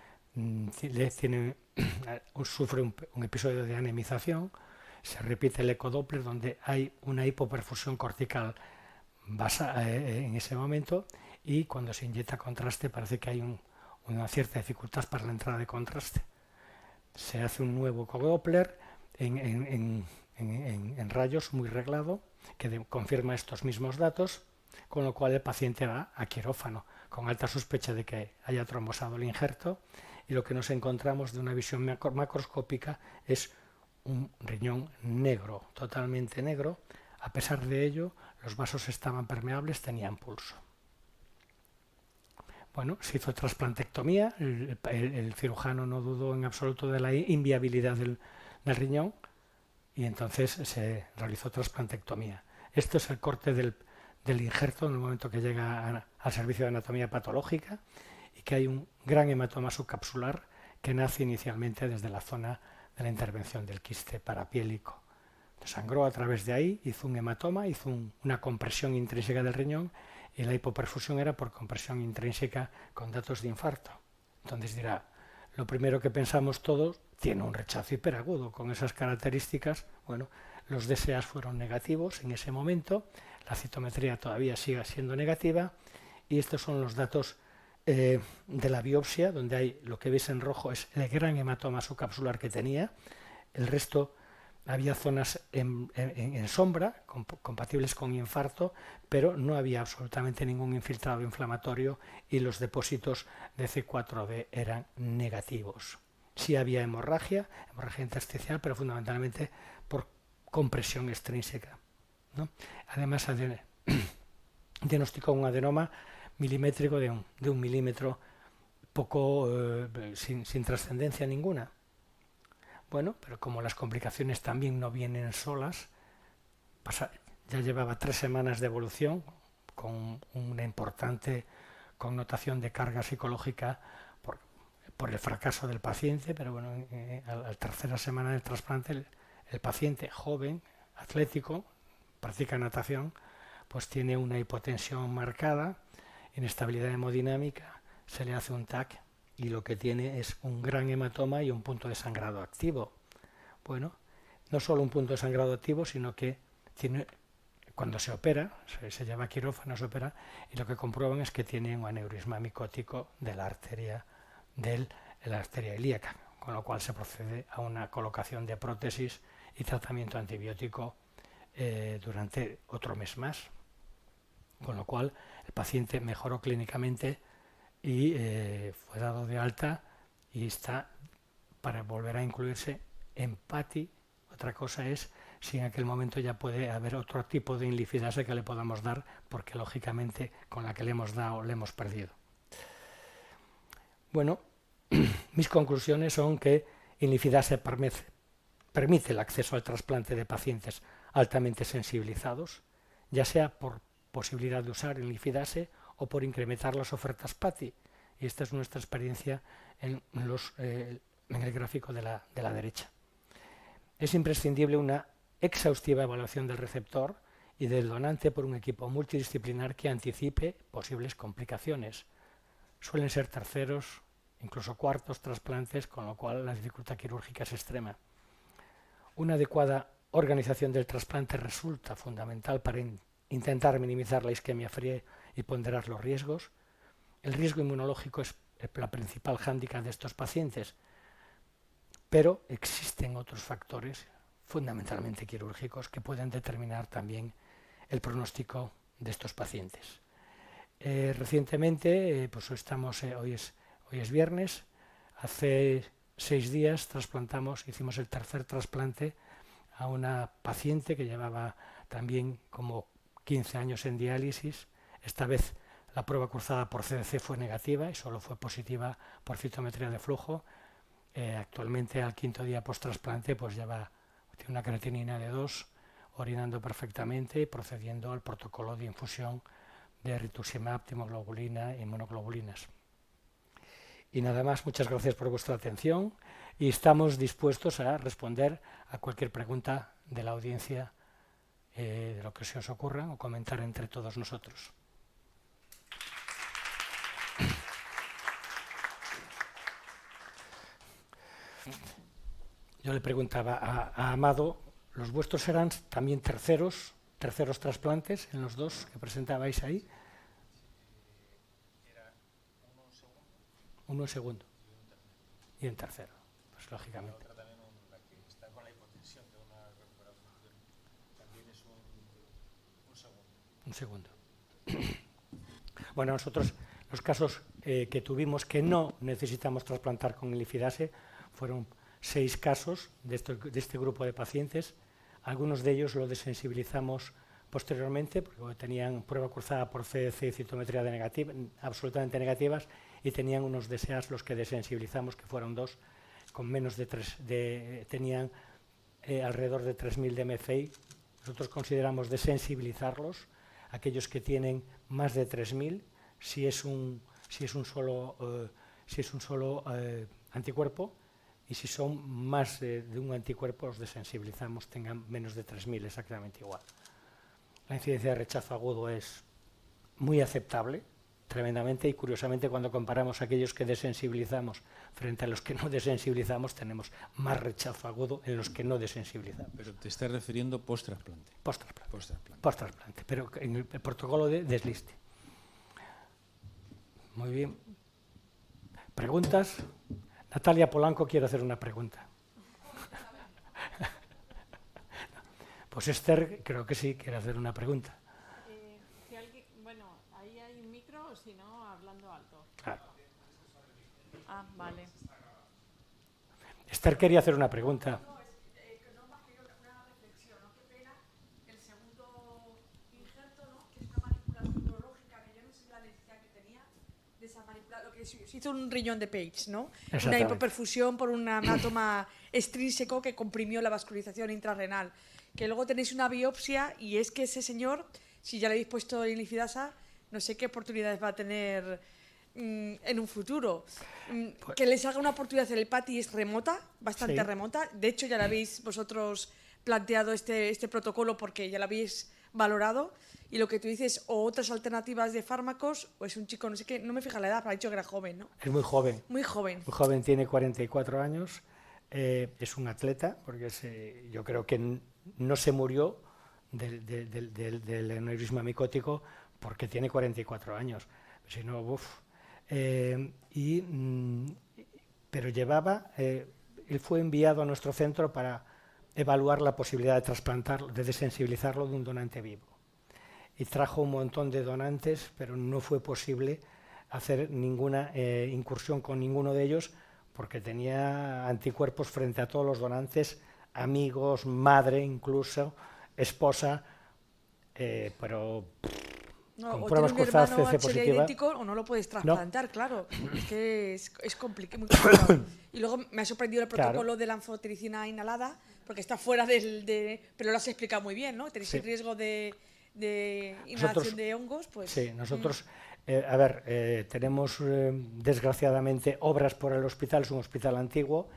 sufre un episodio de anemización, se repite el ecodoppler donde hay una hipoperfusión cortical en ese momento y cuando se inyecta contraste parece que hay una cierta dificultad para la entrada de contraste. Se hace un nuevo ecodoppler en rayos muy reglado que confirma estos mismos datos, con lo cual el paciente va a quirófano con alta sospecha de que haya trombosado el injerto y lo que nos encontramos de una visión macroscópica es un riñón negro, totalmente negro. A pesar de ello, los vasos estaban permeables, tenían pulso. Bueno, se hizo trasplantectomía, el cirujano no dudó en absoluto de la inviabilidad del riñón y entonces se realizó trasplantectomía. Esto es el corte del injerto en el momento que llega al servicio de anatomía patológica y que hay un gran hematoma subcapsular que nace inicialmente desde la zona de la intervención del quiste parapiélico. Sangró a través de ahí, hizo un hematoma, hizo una compresión intrínseca del riñón y la hipoperfusión era por compresión intrínseca con datos de infarto. Entonces dirá, lo primero que pensamos todos, tiene un rechazo hiperagudo con esas características. Bueno, los DSAs fueron negativos en ese momento, la citometría todavía sigue siendo negativa y estos son los datos de la biopsia, donde hay lo que veis en rojo es el gran hematoma subcapsular que tenía, el resto había zonas en sombra compatibles con infarto, pero no había absolutamente ningún infiltrado inflamatorio y los depósitos de C4b eran negativos. Sí había hemorragia intersticial, pero fundamentalmente por compresión extrínseca, ¿no? Además, diagnosticó un adenoma milimétrico de un milímetro, sin trascendencia ninguna. Bueno, pero como las complicaciones también no vienen solas, ya llevaba 3 semanas de evolución con una importante connotación de carga psicológica por el fracaso del paciente, pero bueno, a la 3ª semana del trasplante el paciente joven, atlético, practica natación, pues tiene una hipotensión marcada, inestabilidad hemodinámica, se le hace un TAC y lo que tiene es un gran hematoma y un punto de sangrado activo. Bueno, no solo un punto de sangrado activo, sino que cuando se opera, se lleva a quirófano, se opera, y lo que comprueban es que tiene un aneurisma micótico de la arteria ilíaca, con lo cual se procede a una colocación de prótesis y tratamiento antibiótico durante otro mes más. Con lo cual el paciente mejoró clínicamente y fue dado de alta y está para volver a incluirse en PATI. Otra cosa es si en aquel momento ya puede haber otro tipo de inlifidasa que le podamos dar, porque lógicamente con la que le hemos dado le hemos perdido. Bueno, mis conclusiones son que inlifidasa permite el acceso al trasplante de pacientes altamente sensibilizados, ya sea por posibilidad de usar inlifidase o por incrementar las ofertas PATI. Y esta es nuestra experiencia en el gráfico de la derecha. Es imprescindible una exhaustiva evaluación del receptor y del donante por un equipo multidisciplinar que anticipe posibles complicaciones. suelen ser terceros, incluso cuartos trasplantes, con lo cual la dificultad quirúrgica es extrema. Una adecuada organización del trasplante resulta fundamental para intentar minimizar la isquemia fría y ponderar los riesgos. El riesgo inmunológico es la principal hándicap de estos pacientes, pero existen otros factores, fundamentalmente quirúrgicos, que pueden determinar también el pronóstico de estos pacientes. Recientemente, pues hoy es viernes, hace 6 días hicimos el tercer trasplante a una paciente que llevaba también como 15 años en diálisis. Esta vez la prueba cruzada por CDC fue negativa y solo fue positiva por citometría de flujo. Actualmente al 5.º día post-trasplante pues tiene una creatinina de 2, orinando perfectamente y procediendo al protocolo de infusión de rituximab, timoglobulina y monoglobulinas. Y nada más, muchas gracias por vuestra atención y estamos dispuestos a responder a cualquier pregunta de la audiencia, de lo que se os ocurra o comentar entre todos nosotros. Yo le preguntaba a Amado, ¿los vuestros eran también terceros trasplantes en los dos que presentabais ahí? Era uno en segundo y en tercero, pues lógicamente. La otra también, la que está con la hipotensión de una recuperación, también es un segundo. Un segundo. Bueno, nosotros los casos que tuvimos que no necesitamos trasplantar con glifidase fueron 6 casos de este grupo de pacientes. Algunos de ellos lo desensibilizamos posteriormente porque tenían prueba cruzada por CDC y citometría absolutamente negativas y tenían unos DSAs los que desensibilizamos, que fueron 2, con menos de 3, tenían alrededor de 3.000 de MFI. Nosotros consideramos desensibilizarlos, aquellos que tienen más de 3.000, si es un solo anticuerpo, y si son más de un anticuerpo los desensibilizamos, tengan menos de 3.000, exactamente igual. La incidencia de rechazo agudo es muy aceptable, tremendamente, y curiosamente cuando comparamos aquellos que desensibilizamos frente a los que no desensibilizamos, tenemos más rechazo agudo en los que no desensibilizamos. Pero te estás refiriendo post-trasplante. Post-trasplante, pero en el protocolo de desliste. Muy bien. ¿Preguntas? Natalia Polanco quiere hacer una pregunta. Pues Esther creo que sí quiere hacer una pregunta. Si alguien, bueno, ahí hay un micro, o si no, hablando alto. Claro. Ah, vale. Esther quería hacer una pregunta. No, más que una reflexión, ¿no? Qué pena el segundo injerto, ¿no? Que es una manipulación urológica, que yo no sé la necesidad que tenía de esa manipulación, lo que se hizo un riñón de Page, ¿no? Una hipoperfusión por un hematoma extrínseco que comprimió la vascularización intrarrenal. Que luego tenéis una biopsia y es que ese señor, si ya le habéis puesto glifidasa, no sé qué oportunidades va a tener en un futuro. Que les haga una oportunidad en el PATI es remota, bastante remota. De hecho, ya lo habéis vosotros planteado este protocolo porque ya lo habéis valorado. Y lo que tú dices, o otras alternativas de fármacos, o es un chico, no sé qué, no me fija la edad, pero ha dicho que era joven, ¿no? Es muy joven. Muy joven. Muy joven, tiene 44 años, es un atleta, porque yo creo que no se murió del aneurisma micótico porque tiene 44 años. Si no, pero él fue enviado a nuestro centro para evaluar la posibilidad de trasplantarlo, de desensibilizarlo de un donante vivo. Y trajo un montón de donantes, pero no fue posible hacer ninguna incursión con ninguno de ellos porque tenía anticuerpos frente a todos los donantes, amigos, madre incluso, esposa, pero con pruebas cruzadas CC positiva. Idéntico, o no lo puedes trasplantar, no. Claro. Es que es muy complicado. Y luego me ha sorprendido el protocolo de la anfotericina inhalada, porque está fuera pero lo has explicado muy bien, ¿no? Tenéis el riesgo de inhalación de hongos, pues... Sí, nosotros, tenemos desgraciadamente obras por el hospital, es un hospital antiguo,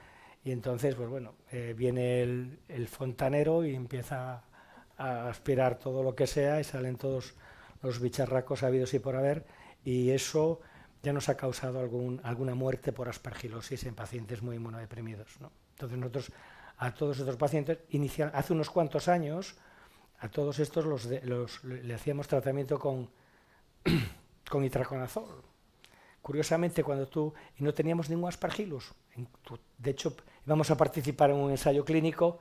y entonces, pues bueno, viene el fontanero y empieza a aspirar todo lo que sea y salen todos los bicharracos habidos y por haber, y eso ya nos ha causado alguna muerte por aspergilosis en pacientes muy inmunodeprimidos, ¿no? Entonces nosotros a todos estos pacientes, hace unos cuantos años, a todos estos le hacíamos tratamiento con itraconazol. Curiosamente, y no teníamos ningún aspergillus. De hecho, íbamos a participar en un ensayo clínico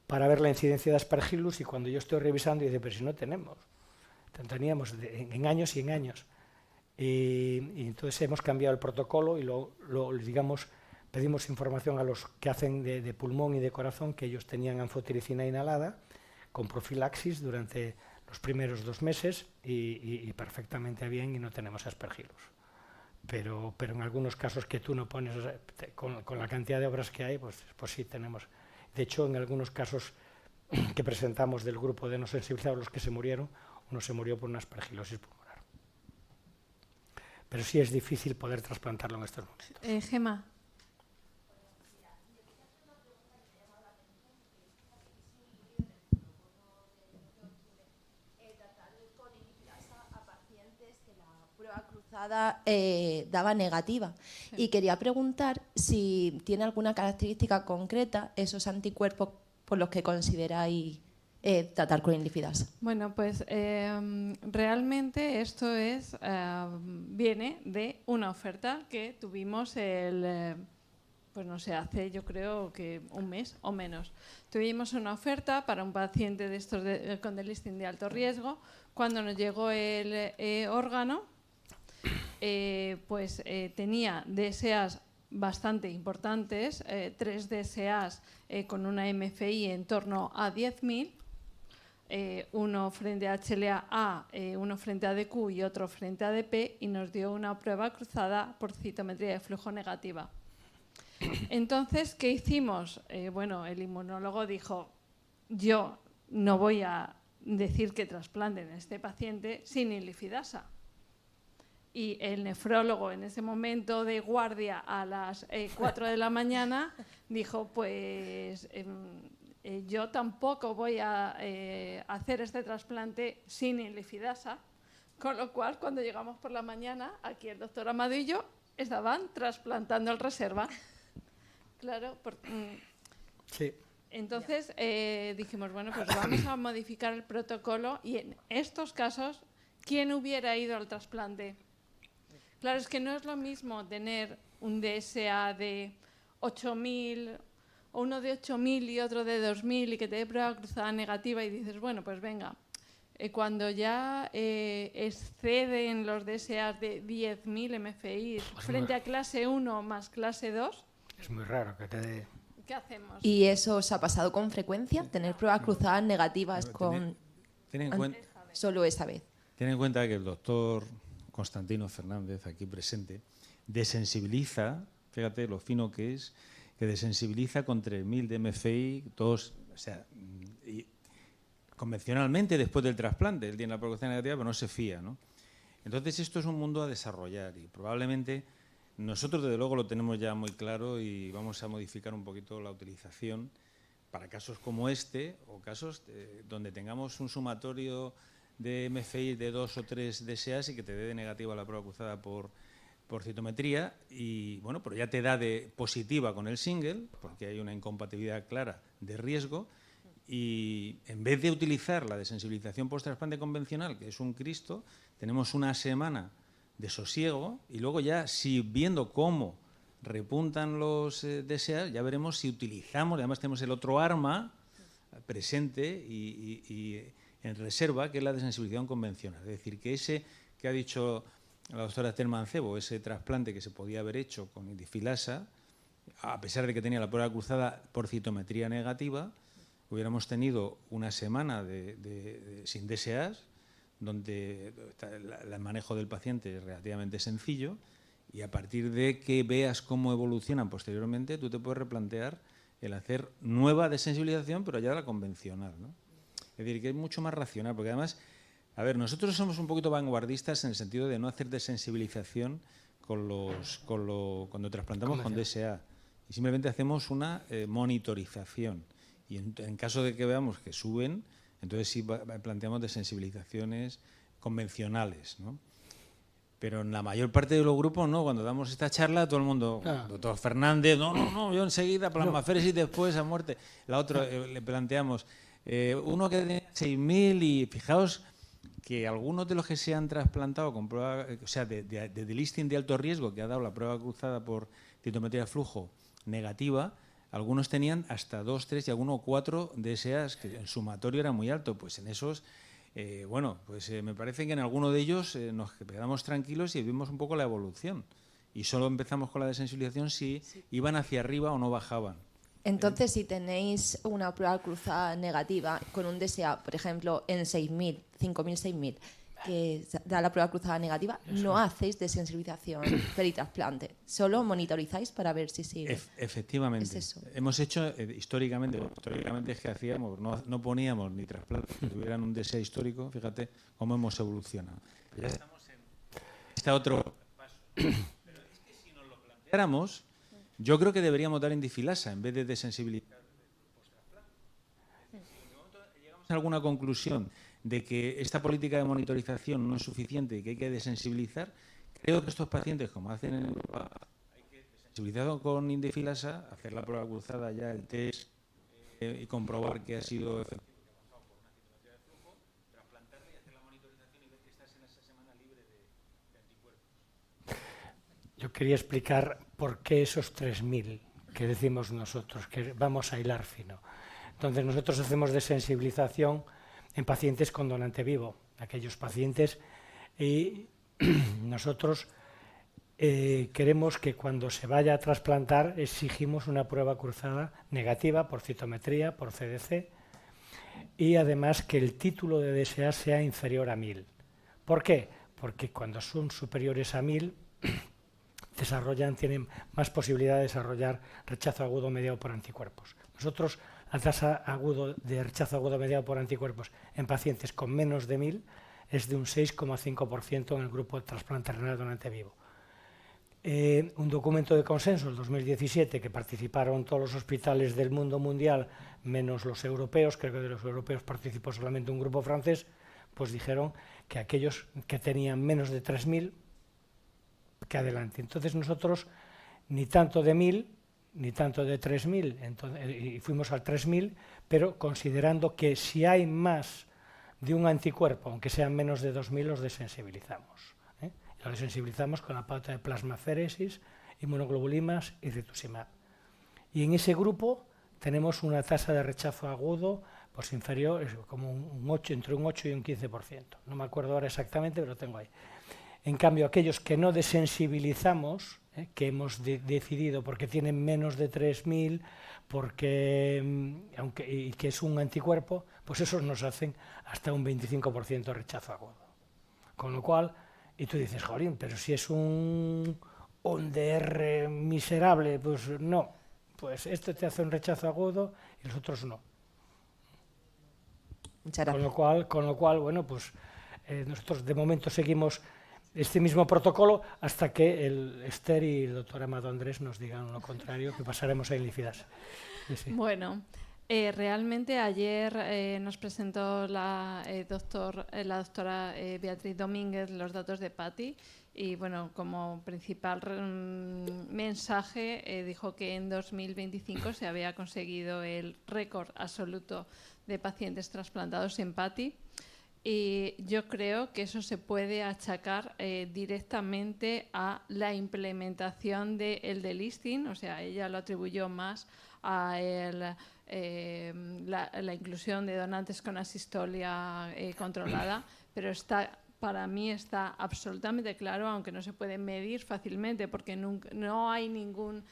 para ver la incidencia de aspergillus, y cuando yo estoy revisando, dice, pero si no tenemos. Teníamos en años y en años. Y entonces hemos cambiado el protocolo y digamos, pedimos información a los que hacen de pulmón y de corazón, que ellos tenían anfotericina inhalada con profilaxis durante los primeros 2 meses y perfectamente bien, y no tenemos aspergillus. Pero en algunos casos que tú no pones, con la cantidad de obras que hay, pues sí tenemos. De hecho, en algunos casos que presentamos del grupo de no sensibilizados, los que se murieron, uno se murió por una aspergilosis pulmonar. Pero sí es difícil poder trasplantarlo en estos momentos. Gemma. Daba negativa. Sí. Y quería preguntar si tiene alguna característica concreta esos anticuerpos por los que consideráis tratar con inlifidasa. Bueno, pues realmente esto viene de una oferta que tuvimos pues no sé, hace yo creo que un mes o menos. Tuvimos una oferta para un paciente de estos con delisting de alto riesgo. Cuando nos llegó el órgano, tenía DSAs bastante importantes, 3 DSAs con una MFI en torno a 10.000, uno frente a HLA-A, uno frente a ADQ y otro frente a ADP, y nos dio una prueba cruzada por citometría de flujo negativa. Entonces, ¿qué hicimos? Bueno, el inmunólogo dijo, yo no voy a decir que trasplanten a este paciente sin inlifidasa. Y el nefrólogo, en ese momento de guardia a las 4 de la mañana, dijo, pues yo tampoco voy a hacer este trasplante sin inlifidasa. Con lo cual, cuando llegamos por la mañana, aquí el doctor Amado y yo estaban trasplantando el reserva. Claro. Sí. Entonces dijimos, bueno, pues vamos a modificar el protocolo, y en estos casos, ¿quién hubiera ido al trasplante? Claro, es que no es lo mismo tener un DSA de 8.000 o uno de 8.000 y otro de 2.000 y que te dé prueba cruzada negativa y dices, bueno, pues venga, cuando ya exceden los DSAs de 10.000 MFI frente a clase 1 más clase 2. Es muy raro que te dé. ¿Qué hacemos? ¿Y eso os ha pasado con frecuencia? ¿Tener pruebas cruzadas negativas solo esa vez? Ten en cuenta que el doctor Constantino Fernández, aquí presente, desensibiliza, fíjate lo fino que es, que desensibiliza con 3.000 de MFI, todos, o sea, convencionalmente después del trasplante, él tiene la prueba negativa, pero no se fía, ¿no? Entonces esto es un mundo a desarrollar, y probablemente nosotros desde luego lo tenemos ya muy claro, y vamos a modificar un poquito la utilización para casos como este, o casos donde tengamos un sumatorio de MFI de 2 o 3 DSAs y que te dé de negativa la prueba cruzada por citometría, y bueno, pero ya te da de positiva con el single, porque hay una incompatibilidad clara de riesgo, y en vez de utilizar la desensibilización post-trasplante convencional, que es un Cristo, tenemos una semana de sosiego, y luego ya, si viendo cómo repuntan los DSAs, ya veremos si utilizamos, además tenemos el otro arma presente y en reserva, que es la desensibilización convencional. Es decir, que ese que ha dicho la doctora Esther Mancebo, ese trasplante que se podía haber hecho con indifilasa, a pesar de que tenía la prueba cruzada por citometría negativa, hubiéramos tenido una semana sin DSAs, donde el manejo del paciente es relativamente sencillo, y a partir de que veas cómo evolucionan posteriormente, tú te puedes replantear el hacer nueva desensibilización, pero ya la convencional, ¿no? Es decir, que es mucho más racional, porque además, a ver, nosotros somos un poquito vanguardistas en el sentido de no hacer desensibilización cuando trasplantamos con DSA, y simplemente hacemos una monitorización, y en caso de que veamos que suben, entonces sí planteamos desensibilizaciones convencionales, ¿no? Pero en la mayor parte de los grupos, ¿no? Cuando damos esta charla, todo el mundo, doctor Fernández, no, yo enseguida plasmaféresis después a muerte. La otra le planteamos, uno que tenía 6.000 y fijaos que algunos de los que se han trasplantado con prueba, o sea, de delisting de alto riesgo, que ha dado la prueba cruzada por citometría de flujo negativa, algunos tenían hasta 2, 3 y algunos 4 DSAs, que el sumatorio era muy alto. Pues en esos, me parece que en alguno de ellos nos quedamos tranquilos y vimos un poco la evolución. Y solo empezamos con la desensibilización si iban hacia arriba o no bajaban. Entonces, si tenéis una prueba cruzada negativa con un DSA, por ejemplo, en 6.000, 5.000, 6.000, que da la prueba cruzada negativa, no hacéis desensibilización peritrasplante, solo monitorizáis para ver si sigue. Efectivamente. Es eso. Hemos hecho, históricamente es que hacíamos, no poníamos ni trasplantes que tuvieran un DSA histórico, fíjate cómo hemos evolucionado. Ya estamos en este otro paso. Pero es que si nos lo planteáramos, yo creo que deberíamos dar indifilasa en vez de desensibilizar post-trasplante. Si en el momento llegamos a alguna conclusión de que esta política de monitorización no es suficiente y que hay que desensibilizar, creo que estos pacientes, como hacen en Europa, hay que desensibilizar con indifilasa, hacer la prueba cruzada ya, el test, y comprobar que ha sido efectivo, que ha pasado por una citometría de flujo, trasplantarle y hacer la monitorización y ver que estás en esa semana libre de anticuerpos. Yo quería explicar por qué esos 3.000 que decimos nosotros, que vamos a hilar fino. Entonces, nosotros hacemos desensibilización en pacientes con donante vivo, aquellos pacientes, y nosotros queremos que cuando se vaya a trasplantar exigimos una prueba cruzada negativa por citometría, por CDC, y además que el título de DSA sea inferior a 1.000. ¿Por qué? Porque cuando son superiores a 1.000 tienen más posibilidad de desarrollar rechazo agudo mediado por anticuerpos. Nosotros, la tasa de rechazo agudo mediado por anticuerpos en pacientes con menos de 1.000 es de un 6,5% en el grupo de trasplante renal donante vivo. Un documento de consenso del 2017 que participaron todos los hospitales del mundo mundial, menos los europeos, creo que de los europeos participó solamente un grupo francés, pues dijeron que aquellos que tenían menos de 3.000, que adelante. Entonces nosotros ni tanto de 1.000 ni tanto de 3.000, y fuimos al 3.000, pero considerando que si hay más de un anticuerpo, aunque sean menos de 2.000, los desensibilizamos. Lo desensibilizamos con la pauta de plasmaféresis, inmunoglobulinas y rituximab. Y en ese grupo tenemos una tasa de rechazo agudo pues inferior, como un 8, entre un 8 y un 15%. No me acuerdo ahora exactamente, pero lo tengo ahí. En cambio, aquellos que no desensibilizamos, que hemos decidido porque tienen menos de 3.000, y que es un anticuerpo, pues esos nos hacen hasta un 25% de rechazo agudo. Con lo cual, y tú dices, jolín, pero si es un DR miserable, pues no. Pues este te hace un rechazo agudo y los otros no. Muchas gracias. Con lo cual, bueno, pues nosotros de momento seguimos este mismo protocolo hasta que el Esther y el doctor Amado Andrés nos digan lo contrario, que pasaremos a ilifidasa. Sí. Bueno, realmente ayer nos presentó la doctora Beatriz Domínguez los datos de PATI y bueno, como principal mensaje dijo que en 2025 se había conseguido el récord absoluto de pacientes trasplantados en PATI. Y yo creo que eso se puede achacar directamente a la implementación del delisting, o sea, ella lo atribuyó más a la inclusión de donantes con asistolia controlada, pero para mí está absolutamente claro, aunque no se puede medir fácilmente porque no hay ningún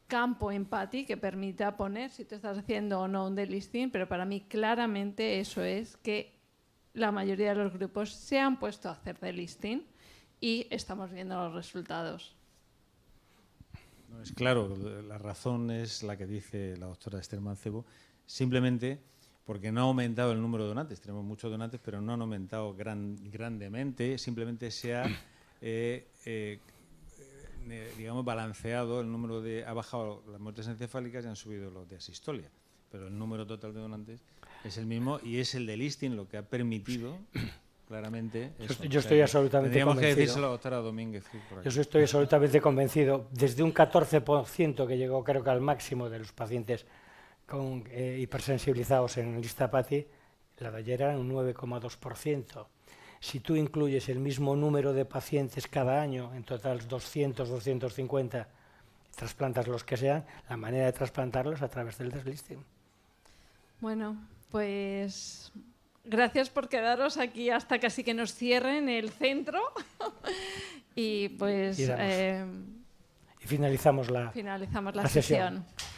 campo en PATI que permita poner si tú estás haciendo o no un delisting, pero para mí claramente eso es que la mayoría de los grupos se han puesto a hacer delisting y estamos viendo los resultados. No, es claro, la razón es la que dice la doctora Esther Mancebo, simplemente porque no ha aumentado el número de donantes. Tenemos muchos donantes, pero no han aumentado grandemente, simplemente se ha digamos, balanceado el número ha bajado las muertes encefálicas y han subido los de asistolia, pero el número total de donantes es el mismo y es el delisting lo que ha permitido claramente. Eso. Yo estoy absolutamente tendríamos convencido. que decírselo a la doctora Domínguez. Yo estoy absolutamente convencido. Desde un 14% que llegó, creo que al máximo de los pacientes con hipersensibilizados en el Listapati, la de ayer era un 9,2%. Si tú incluyes el mismo número de pacientes cada año, en total 200, 250, trasplantas los que sean, la manera de trasplantarlos a través del deslisting. Bueno, pues gracias por quedaros aquí hasta casi que nos cierren el centro. Y pues Y finalizamos la finalizamos la sesión. sesión.